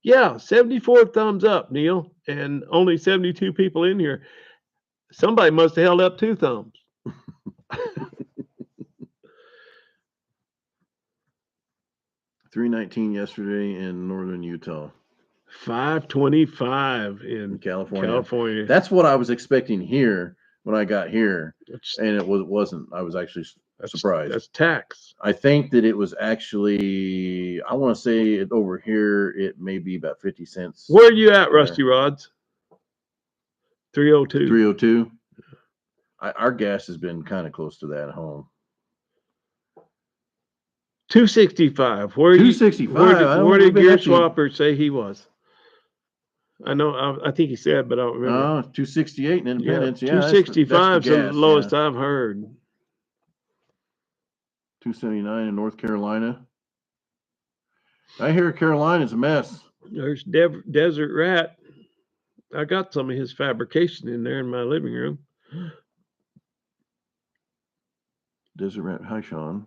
Yeah, 74 thumbs up, Neil, and only 72 people in here. Somebody must have held up 2 thumbs. 319 yesterday in northern Utah. 525 in California. That's what I was expecting here when I got here, and it wasn't. I was actually surprised. That's tax. I think that it was actually, I want to say it over here, it may be about 50 cents. Where are you at, Rusty Rods? 302. 302. Our gas has been kind of close to that at home. 265. Where 265. Where did Gear Swapper say he was? I know. I think he said, but I don't remember. 268 in Independence. Yeah, 265 is the lowest I've heard. 279 in North Carolina. I hear Carolina's a mess. There's Desert Rat. I got some of his fabrication in there in my living room. Desert Rat. Hi, Sean.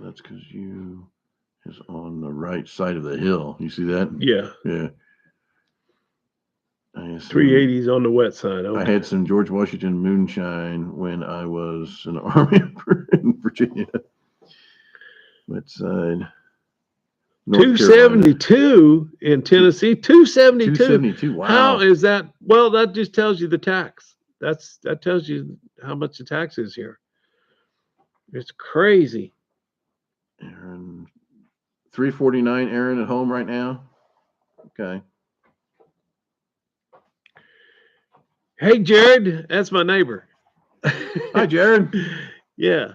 That's because you is on the right side of the hill. You see that? Yeah. Yeah. 380's on the wet side. Okay. I had some George Washington moonshine when I was in the Army in Virginia. Wet side. 272 in Tennessee. 272. 272. Wow. How is that? Well, that just tells you the tax. That tells you how much the tax is here. It's crazy. Aaron, 349. Aaron at home right now. Okay. Hey, Jared, that's my neighbor. Hi, Jared. Yeah.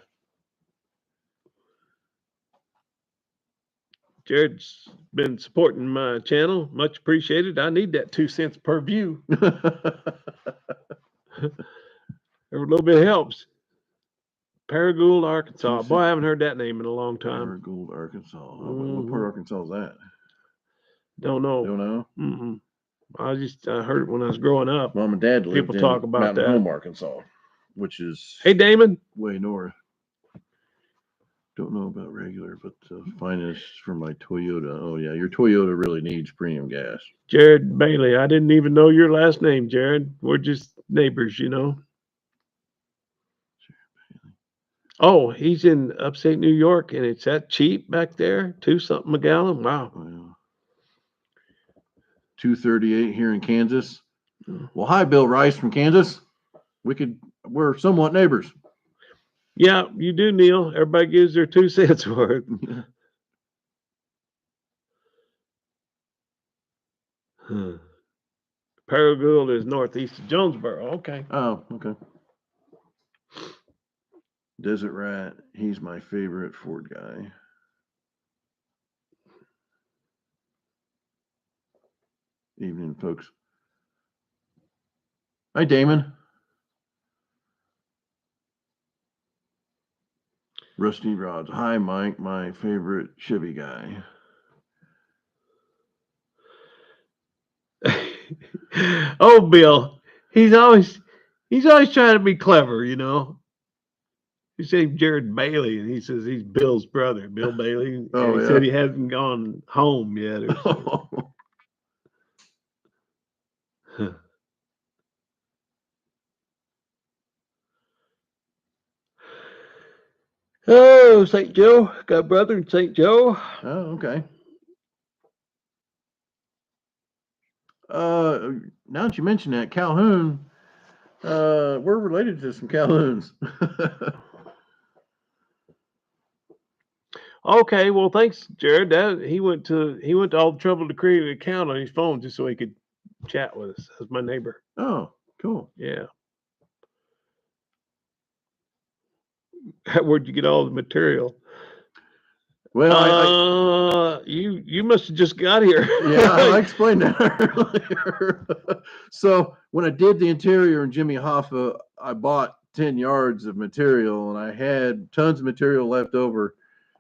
Jared's been supporting my channel. Much appreciated. I need that 2 cents per view. Every little bit helps. Paragould, Arkansas. Boy, I haven't heard that name in a long time. Paragould, Arkansas. What part of Arkansas is that? Don't know. Don't know? Mm-mm. I heard it when I was growing up. Mom and Dad lived People talk in about Mountain that. Home, Arkansas, which is Hey, Damon. way north. Don't know about regular, but finest for my Toyota. Oh, yeah, your Toyota really needs premium gas. Jared Bailey. I didn't even know your last name, Jared. We're just neighbors, you know. Oh, he's in upstate New York, and it's that cheap back there? 2 something a gallon? Wow. Well, $2.38 here in Kansas. Well, hi, Bill Rice from Kansas. We're somewhat neighbors. Yeah, you do, Neil. Everybody gives their 2 cents for it. Paragould is northeast of Jonesboro. Okay. Oh, okay. Desert Rat, he's my favorite Ford guy. Evening, folks. Hi, Damon. Rusty Rods. Hi, Mike, my favorite Chevy guy. Oh, Bill. He's always trying to be clever, you know. He said Jared Bailey, and he says he's Bill's brother, Bill Bailey. Oh, and he yeah. said he hasn't gone home yet. Or something. Oh, St. Joe. Got a brother in St. Joe. Oh, okay. Now that you mention that, Calhoun, we're related to some Calhouns. Okay, well, thanks, Jared. He went to all the trouble to create an account on his phone just so he could chat with us. That's my neighbor. Oh, cool. Yeah. Where'd you get all the material? Well, you must have just got here. Yeah, I explained that earlier. So when I did the interior in Jimmy Hoffa, I bought 10 yards of material, and I had tons of material left over.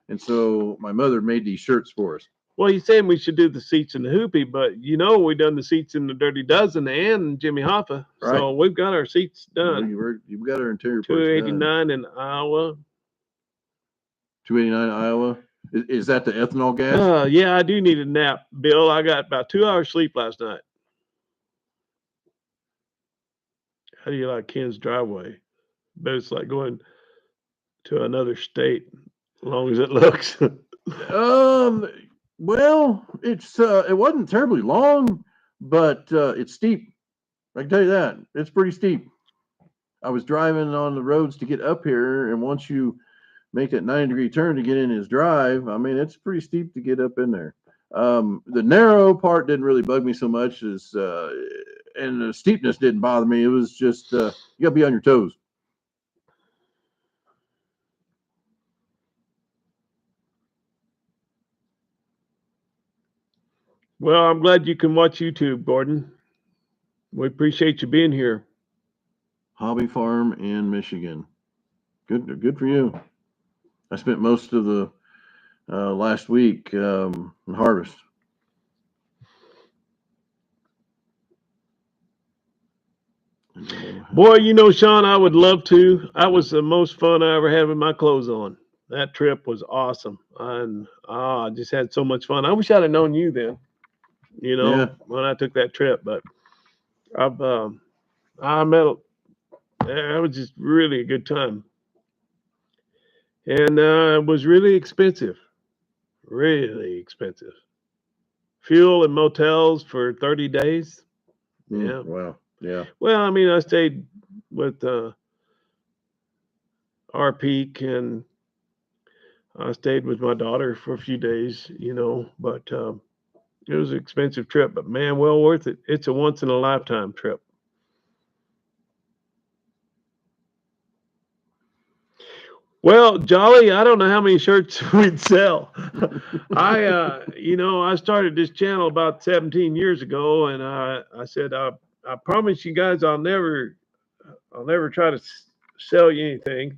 And so my mother made these shirts for us. Well, he's saying we should do the seats in the Hoopy, but you know we done the seats in the Dirty Dozen and Jimmy Hoffa, Right. so we've got our seats done. You've got our interior parts done. $289 in Iowa. $289 Iowa. Is that the ethanol gas? Yeah, I do need a nap, Bill. I got about 2 hours sleep last night. How do you like Ken's driveway? But it's like going to another state, as long as it looks. Well, it wasn't terribly long, but it's steep. I can tell you that. It's pretty steep. I was driving on the roads to get up here, and once you make that 90-degree turn to get in his drive, I mean, it's pretty steep to get up in there. The narrow part didn't really bug me so much as, and the steepness didn't bother me. It was just, you got to be on your toes. Well, I'm glad you can watch YouTube, Gordon. We appreciate you being here. Hobby farm in Michigan. Good for you. I spent most of the last week in harvest. Boy, you know, Sean, I would love to. That was the most fun I ever had with my clothes on. That trip was awesome. And I just had so much fun. I wish I'd have known you then, you know, Yeah. when I took that trip. But I met, it was just really a good time. And it was really expensive. Really expensive. Fuel and motels for 30 days. Yeah. Wow. Yeah. Well, I mean, I stayed with our peak, and I stayed with my daughter for a few days, you know, but it was an expensive trip, but man, well worth it. It's a once in a lifetime trip. Well, Jolly, I don't know how many shirts we'd sell. I started this channel about 17 years ago, and I said, I promise you guys, I'll never try to sell you anything.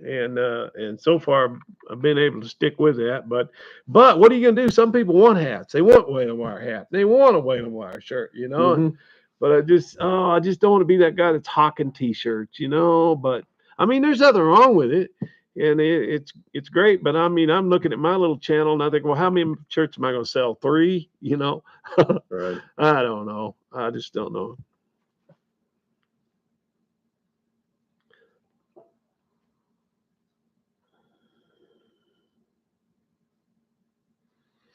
And so far I've been able to stick with that. But what are you gonna do? Some people want hats. They want Waylon wire hat. They want a Waylon wire shirt. Mm-hmm. But I just don't want to be that guy that's hawking t-shirts. But I mean, there's nothing wrong with it, and it's great. But I mean, I'm looking at my little channel and I think, well, how many shirts am I going to sell? 3? Right. I don't know. I just don't know.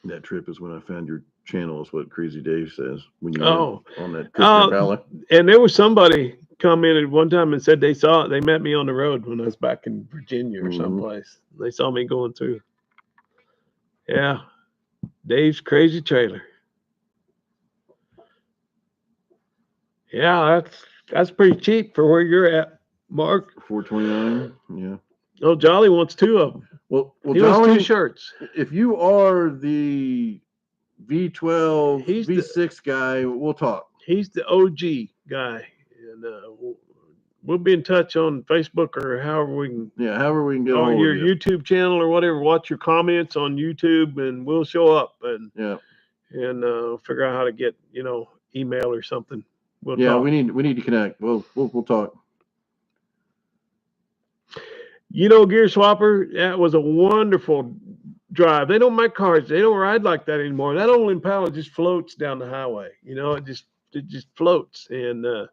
That trip is when I found your channel, is what Crazy Dave says when you Oh, went on that trip to Balin. and there was somebody commented one time and said they met me on the road when I was back in Virginia or someplace. They saw me going through. Yeah, Dave's crazy trailer. Yeah, that's pretty cheap for where you're at, Mark. 429. Yeah. Oh, Jolly wants 2 of them. Well, He wants 2 Jolly, shirts. if you are the V12, He's V6 guy, we'll talk. He's the OG guy, and we'll be in touch on Facebook or however we can. Yeah, however we can get On hold your of you. YouTube channel or whatever. Watch your comments on YouTube, and we'll show up and figure out how to get email or something. We'll talk. we need to connect. We'll talk. Gear Swapper, that was a wonderful drive. They don't make cars. They don't ride like that anymore. That old Impala just floats down the highway. It just floats, and I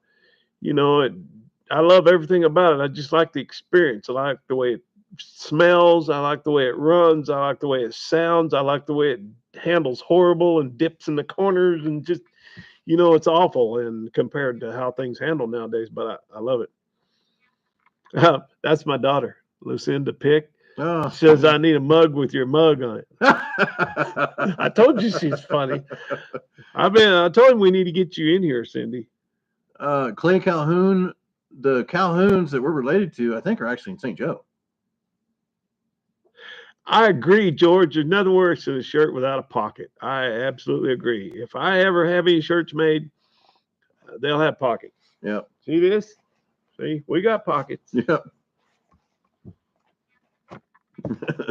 love everything about it. I just like the experience. I like the way it smells. I like the way it runs. I like the way it sounds. I like the way it handles horrible and dips in the corners and just, it's awful and compared to how things handle nowadays. But I love it. That's my daughter, Lucinda Pick. Oh. Says I need a mug with your mug on it. I told you she's funny. I told him we need to get you in here, Cindy. Clay Calhoun, the Calhouns that we're related to, I think are actually in St. Joe. I agree, George. There's nothing worse than a shirt without a pocket. I absolutely agree. If I ever have any shirts made, they'll have pockets. Yep. See this? See, we got pockets. Yep.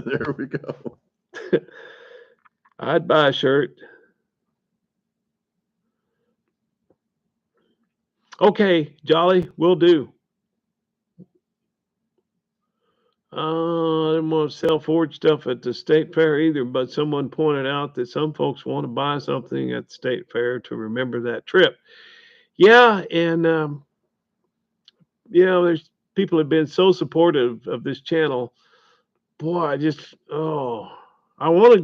There we go. I'd buy a shirt. Okay, Jolly, will do. I didn't want to sell Ford stuff at the state fair either, but someone pointed out that some folks want to buy something at the state fair to remember that trip. Yeah, and there's people have been so supportive of this channel. Boy, I want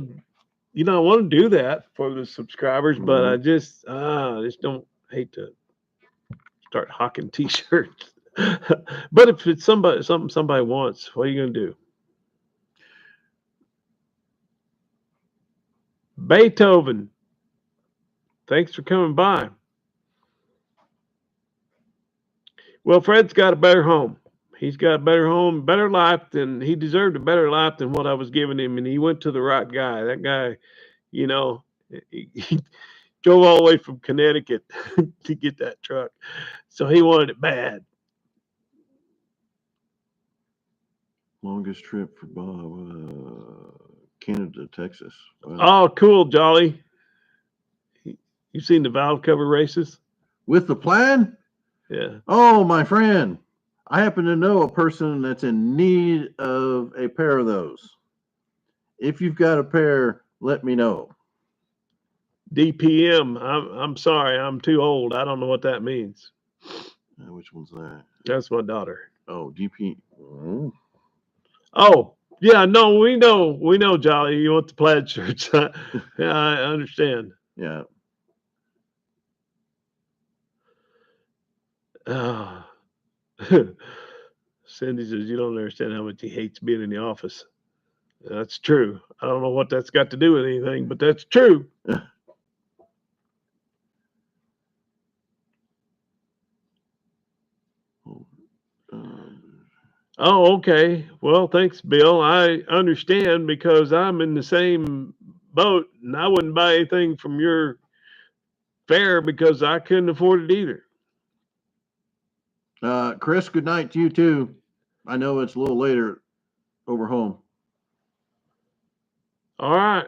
to do that for the subscribers, but I just don't hate to start hawking t-shirts. But if it's something somebody wants, what are you gonna do? Beethoven, thanks for coming by. Well, Fred's got a better home. He's got a better home, better life than he deserved, a better life than what I was giving him, and he went to the right guy. That guy, he drove all the way from Connecticut to get that truck, so he wanted it bad. Longest trip for Bob, Canada, Texas. Wow. Oh, cool, Jolly. You seen the valve cover races? With the plan? Yeah. Oh, my friend. I happen to know a person that's in need of a pair of those. If you've got a pair, let me know. DPM. I'm sorry, I'm too old. I don't know what that means. Which one's that? That's my daughter. Oh, DP. Oh, yeah, no, we know, Jolly. You want the plaid shirts? Yeah, I understand. Yeah. Cindy says you don't understand how much he hates being in the office. That's true. I don't know what that's got to do with anything, but that's true. Oh, okay. Well, thanks, Bill. I understand because I'm in the same boat and I wouldn't buy anything from your fair because I couldn't afford it either. Chris, good night to you too. I know it's a little later over home. All right.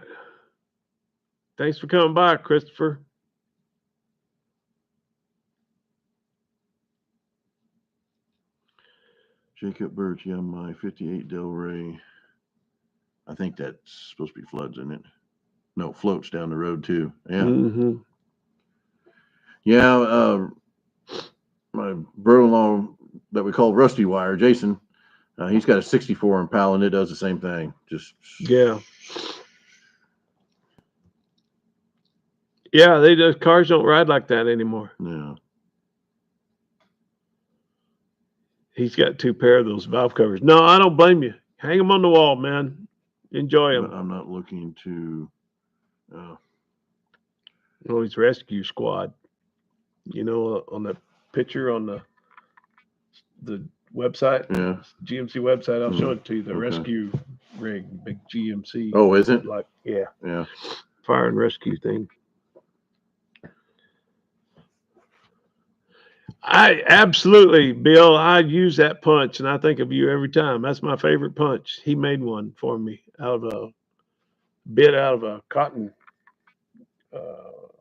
Thanks for coming by, Christopher. Jacob Birch, yeah, my 58 Del Rey. I think that's supposed to be floods, isn't it? No, floats down the road too. Yeah. Mm-hmm. Yeah, my brother-in-law that we call Rusty Wire, Jason, he's got a 64 Impala, and it does the same thing. Just Yeah. Yeah, they just cars don't ride like that anymore. yeah. He's got two pair of those valve covers. No, I don't blame you. Hang them on the wall, man. Enjoy them. But I'm not looking to. Oh, he's rescue squad. You know, on the picture on the website, Yeah. GMC website. I'll show Mhm. it to you. The Okay. rescue rig, big GMC. Oh, is it? Like, yeah, Yeah. fire and rescue thing. I absolutely, Bill. I use that punch, and I think of you every time. That's my favorite punch. He made one for me out of a bit out of a cotton. What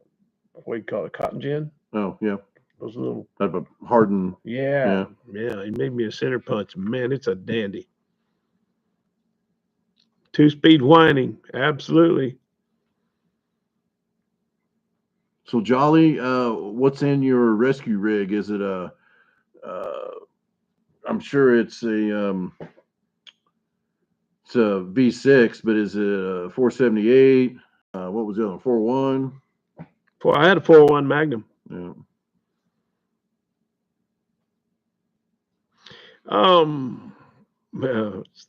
do you call it? Cotton gin. Oh, yeah. Those little. Kind of a hardened. Yeah. He made me a center punch. Man, it's a dandy. 2-speed whining, absolutely. So Jolly, what's in your rescue rig? Is it a? I'm sure it's a V6, but is it a 478? What was the other one? 41? I had a 401 Magnum. Yeah.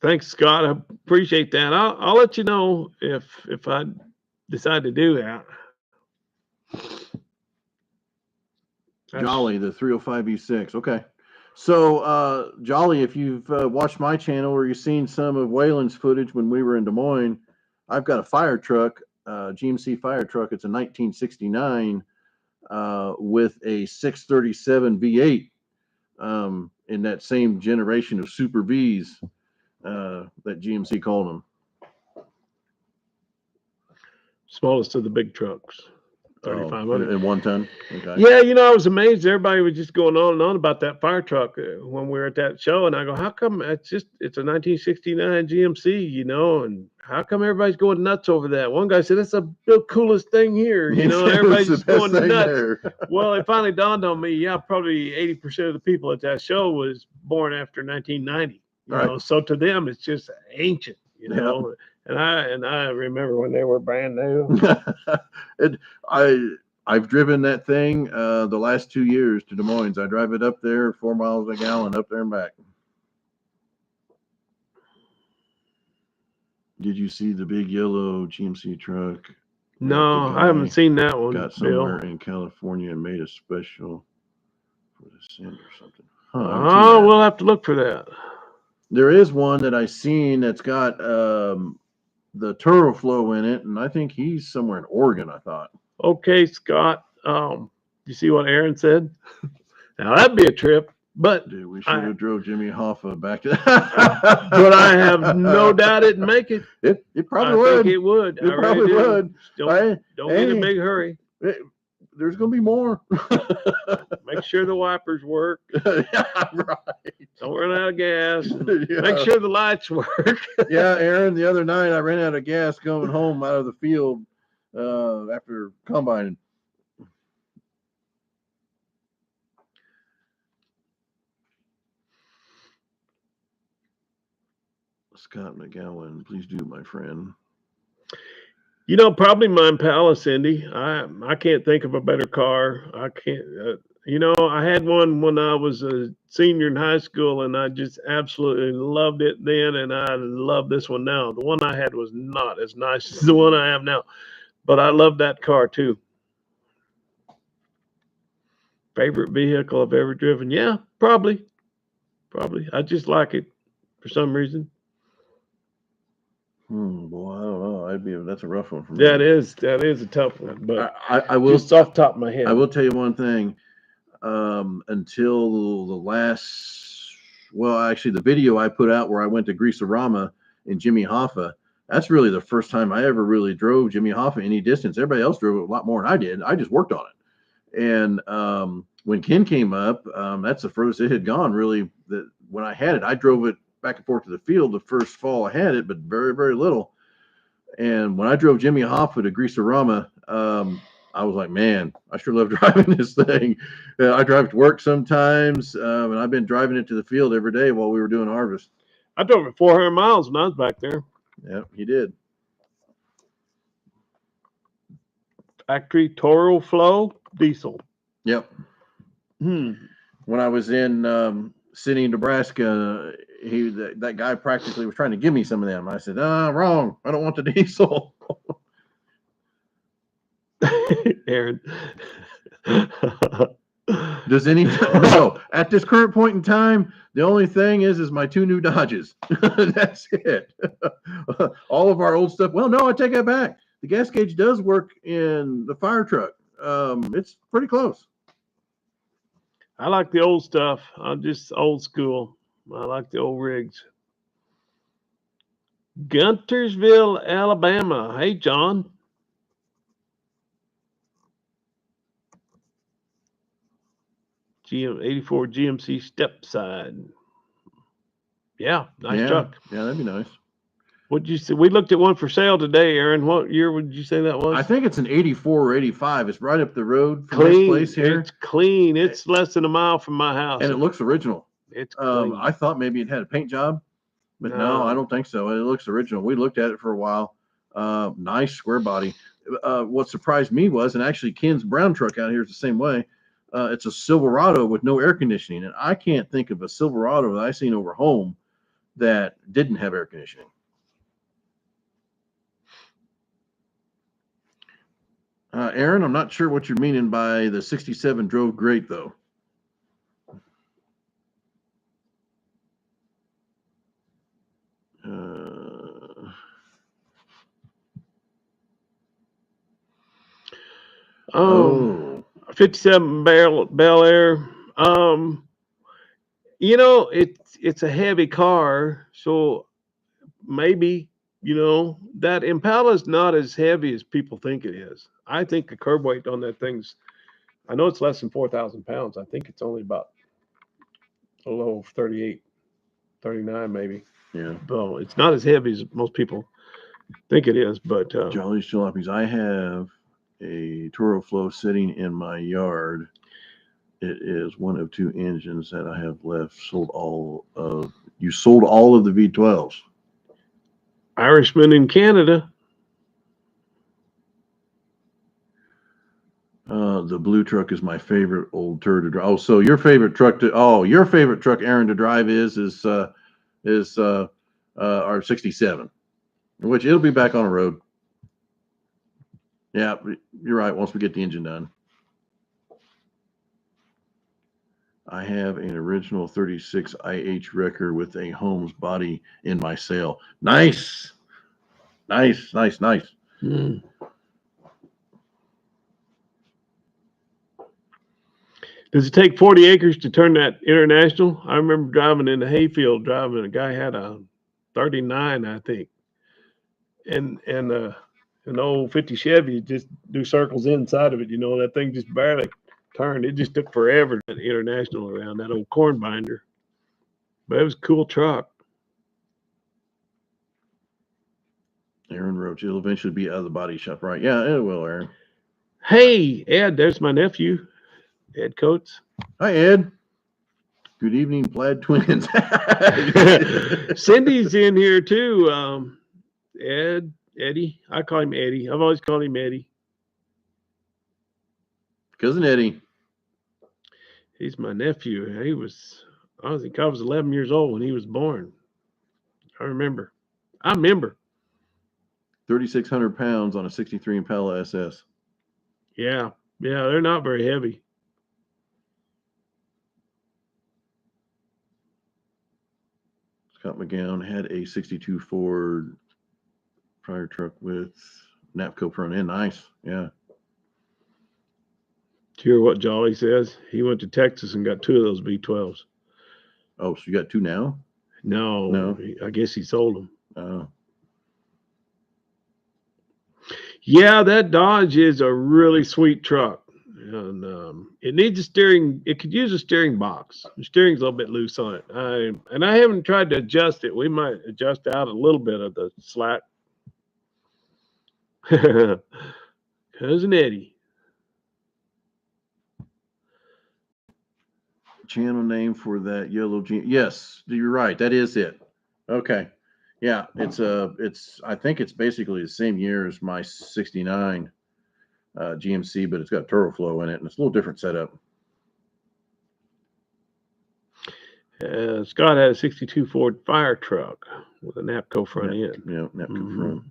Thanks, Scott. I appreciate that. I'll let you know if I decide to do that. Jolly, the 305 V6. Okay. So, Jolly, if you've watched my channel or you've seen some of Waylon's footage when we were in Des Moines, I've got a fire truck, GMC fire truck. It's a 1969 with a 637 V8 in that same generation of Super Vs that GMC called them. Smallest of the big trucks. 3,500. And 1 ton. Okay. Yeah, I was amazed. Everybody was just going on and on about that fire truck when we were at that show, and I go, "How come it's a 1969 GMC, and how come everybody's going nuts over that?" One guy said, "That's the coolest thing here, and everybody's just going nuts." Well, it finally dawned on me. Yeah, probably 80% of the people at that show was born after 1990. Right. So to them, it's just ancient. Yeah. And I remember when they were brand new. I've driven that thing the last 2 years to Des Moines. I drive it up there 4 miles a gallon up there and back. Did you see the big yellow GMC truck? No, I haven't seen that one. Got somewhere in California and made a special for the scent or something. Oh, we'll have to look for that. There is one that I seen that's got the Turoflow in it, and I think he's somewhere in Oregon, I thought. Okay, Scott. You see what Aaron said? Now that'd be a trip, but dude, we should have drove Jimmy Hoffa back to but I have no doubt it'd make it. It probably would. I think it would. It probably would. Don't get in a big hurry. There's gonna be more. Make sure the wipers work. Yeah, right. Don't run out of gas. Yeah. Make sure the lights work. Yeah, Aaron, the other night I ran out of gas coming home out of the field after combining. Scott McGowan, please do, my friend. Probably my Impala, Cindy. I can't think of a better car. I can't. I had one when I was a senior in high school, and I just absolutely loved it then, and I love this one now. The one I had was not as nice as the one I have now, but I love that car too. Favorite vehicle I've ever driven? Yeah, probably. I just like it. for some reason. Boy, I don't know. That's a rough one for me. That is a tough one, but I will. just off the top of my head. I will tell you one thing. Until the last, well, actually, the video I put out where I went to Greaserama in Jimmy Hoffa, that's really the first time I ever really drove Jimmy Hoffa any distance. Everybody else drove it a lot more than I did. I just worked on it. And when Ken came up, that's the furthest it had gone, really. That when I had it, I drove it back and forth to the field the first fall I had it, but very, very little. And when I drove Jimmy Hoffa to Greaserama, I was like, man, I sure love driving this thing. I drive to work sometimes, and I've been driving it to the field every day while we were doing harvest. I drove it 400 miles when I was back there. Yeah, he did. Factory Toro Flow diesel. Yep. When I was in Sidney, Nebraska, that guy practically was trying to give me some of them. I said, wrong. I don't want the diesel. Aaron. Does any no, at this current point in time, the only thing is my 2 new Dodges. That's it. All of our old stuff. Well, no, I take that back. The gas gauge does work in the fire truck. It's pretty close. I like the old stuff. I'm just old school. I like the old rigs. Guntersville, Alabama. Hey, John. GM84 GMC step side. Yeah, nice truck. Yeah, that'd be nice. What did you say? We looked at one for sale today, Aaron. What year would you say that was? I think it's an 84 or 85. It's right up the road from Clean. this place here. It's clean. It's less than a mile from my house. And it looks original. It's clean. I thought maybe it had a paint job, but no, I don't think so. It looks original. We looked at it for a while. Nice square body. What surprised me was, and actually Ken's brown truck out here is the same way. It's a Silverado with no air conditioning, and I can't think of a Silverado that I've seen over home that didn't have air conditioning. Aaron, I'm not sure what you're meaning by the 67 drove great, though. Oh, 57 Bel Air. You know, it's a heavy car, so maybe, you know, that Impala is not as heavy as people think it is. I think the curb weight on that thing's, I know it's less than 4,000 pounds. I think it's only about a little 38, 39 maybe. Yeah. So it's not as heavy as most people think it is, but Jolly's Jalopies. I have a Toro Flow sitting in my yard. It is one of 2 engines that I have left. You sold all of the V12s. Irishman in Canada. The blue truck is my favorite old turd to drive. Oh, so your favorite truck, Aaron, to drive is our 67, which it'll be back on the road. Yeah, you're right. Once we get the engine done. I have an original 36 IH wrecker with a Holmes body in my sale. Nice. Nice. Does it take 40 acres to turn that International? I remember driving in the hayfield, a guy had a 39, I think. And an old 50 Chevy, just do circles inside of it. You know, that thing just barely turned. It just took forever to get International around, that old corn binder. But it was a cool truck. Aaron Roach, it'll eventually be out of the body shop, right? Yeah, it will, Aaron. Hey, Ed, there's my nephew, Ed Coates. Hi, Ed. Good evening, Plaid Twins. Cindy's in here too. Eddie. I call him Eddie. I've always called him Eddie. Cousin Eddie. He's my nephew. I was 11 years old when he was born. I remember. 3,600 pounds on a 63 Impala SS. Yeah, they're not very heavy. It's Scott McGowan had a 62 Ford fire truck with Napco front end. Nice. Yeah. Did you hear what Jolly says? He went to Texas and got 2 of those V12s. Oh, so you got 2 now? No. I guess he sold them. Oh. Yeah, that Dodge is a really sweet truck. And it needs a steering. It could use a steering box. The steering's a little bit loose on it. I haven't tried to adjust it. We might adjust out a little bit of the slack. Cousin Eddie. Channel name for that yellow jean. Yes, you're right. That is it. Okay. Yeah, it's I think it's basically the same year as my 69 GMC, but it's got turbo flow in it, and it's a little different setup. Scott had a 62 Ford fire truck with a Napco front end. Yeah, Napco front.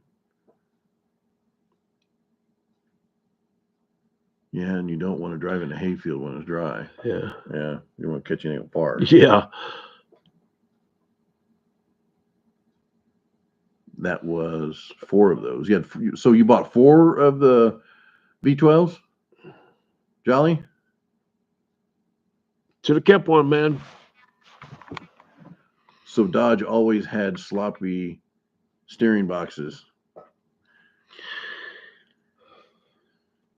Yeah, and you don't want to drive in the hayfield when it's dry. Yeah. Yeah, you want to catch anything apart. Yeah. That was 4 of those. So you bought 4 of the V12s? Jolly? Should have kept one, man. So Dodge always had sloppy steering boxes.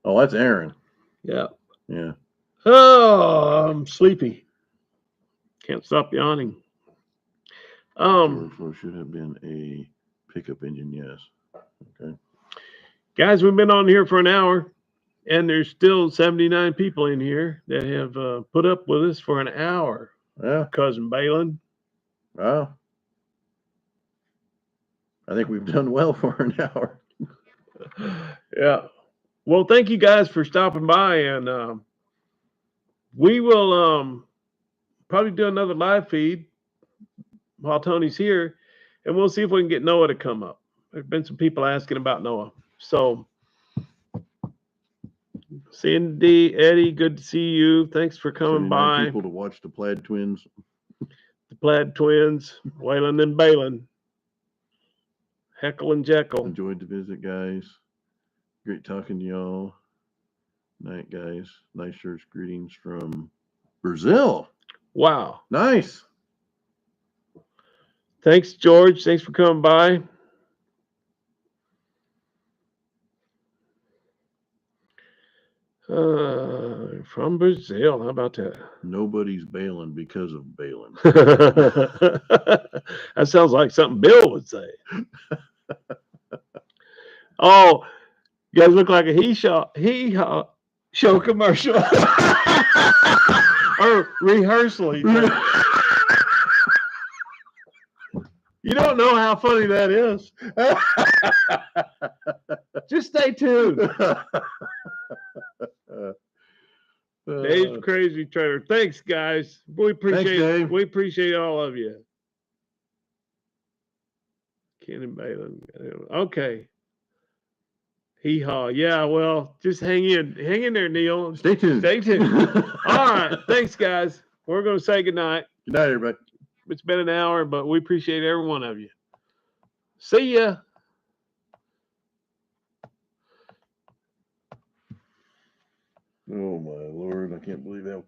Oh, that's Aaron. Yeah. Yeah. Oh, I'm sleepy. Can't stop yawning. Flow should have been a pickup engine, yes. Okay. Guys, we've been on here for an hour, and there's still 79 people in here that have put up with us for an hour. Yeah. Cousin Balin. Well, I think we've done well for an hour. Yeah. Well, thank you guys for stopping by, and we will probably do another live feed while Tony's here, and we'll see if we can get Noah to come up. There's been some people asking about Noah. So, Cindy, Eddie, good to see you. Thanks for coming by. People to watch the Plaid Twins. The Plaid Twins, Waylon and Baylon. Heckle and Jekyll. Enjoyed the visit, guys. Great talking to y'all. Night, guys. Nice shirts. Greetings from Brazil. Wow. Nice. Thanks, George. Thanks for coming by. From Brazil. How about that? Nobody's bailing because of Balin. That sounds like something Bill would say. Oh, you guys look like a he show commercial or rehearsal. You don't know how funny that is. Just stay tuned. Dave's Crazy Trader. Thanks, guys. We appreciate it. We appreciate all of you. Ken and Baylon. Okay. Hee haw. Yeah, well, just hang in. Hang in there, Neil. Stay tuned. Stay tuned. All right. Thanks, guys. We're going to say goodnight. Good night, everybody. It's been an hour, but we appreciate every one of you. See ya. Oh, my Lord. I can't believe how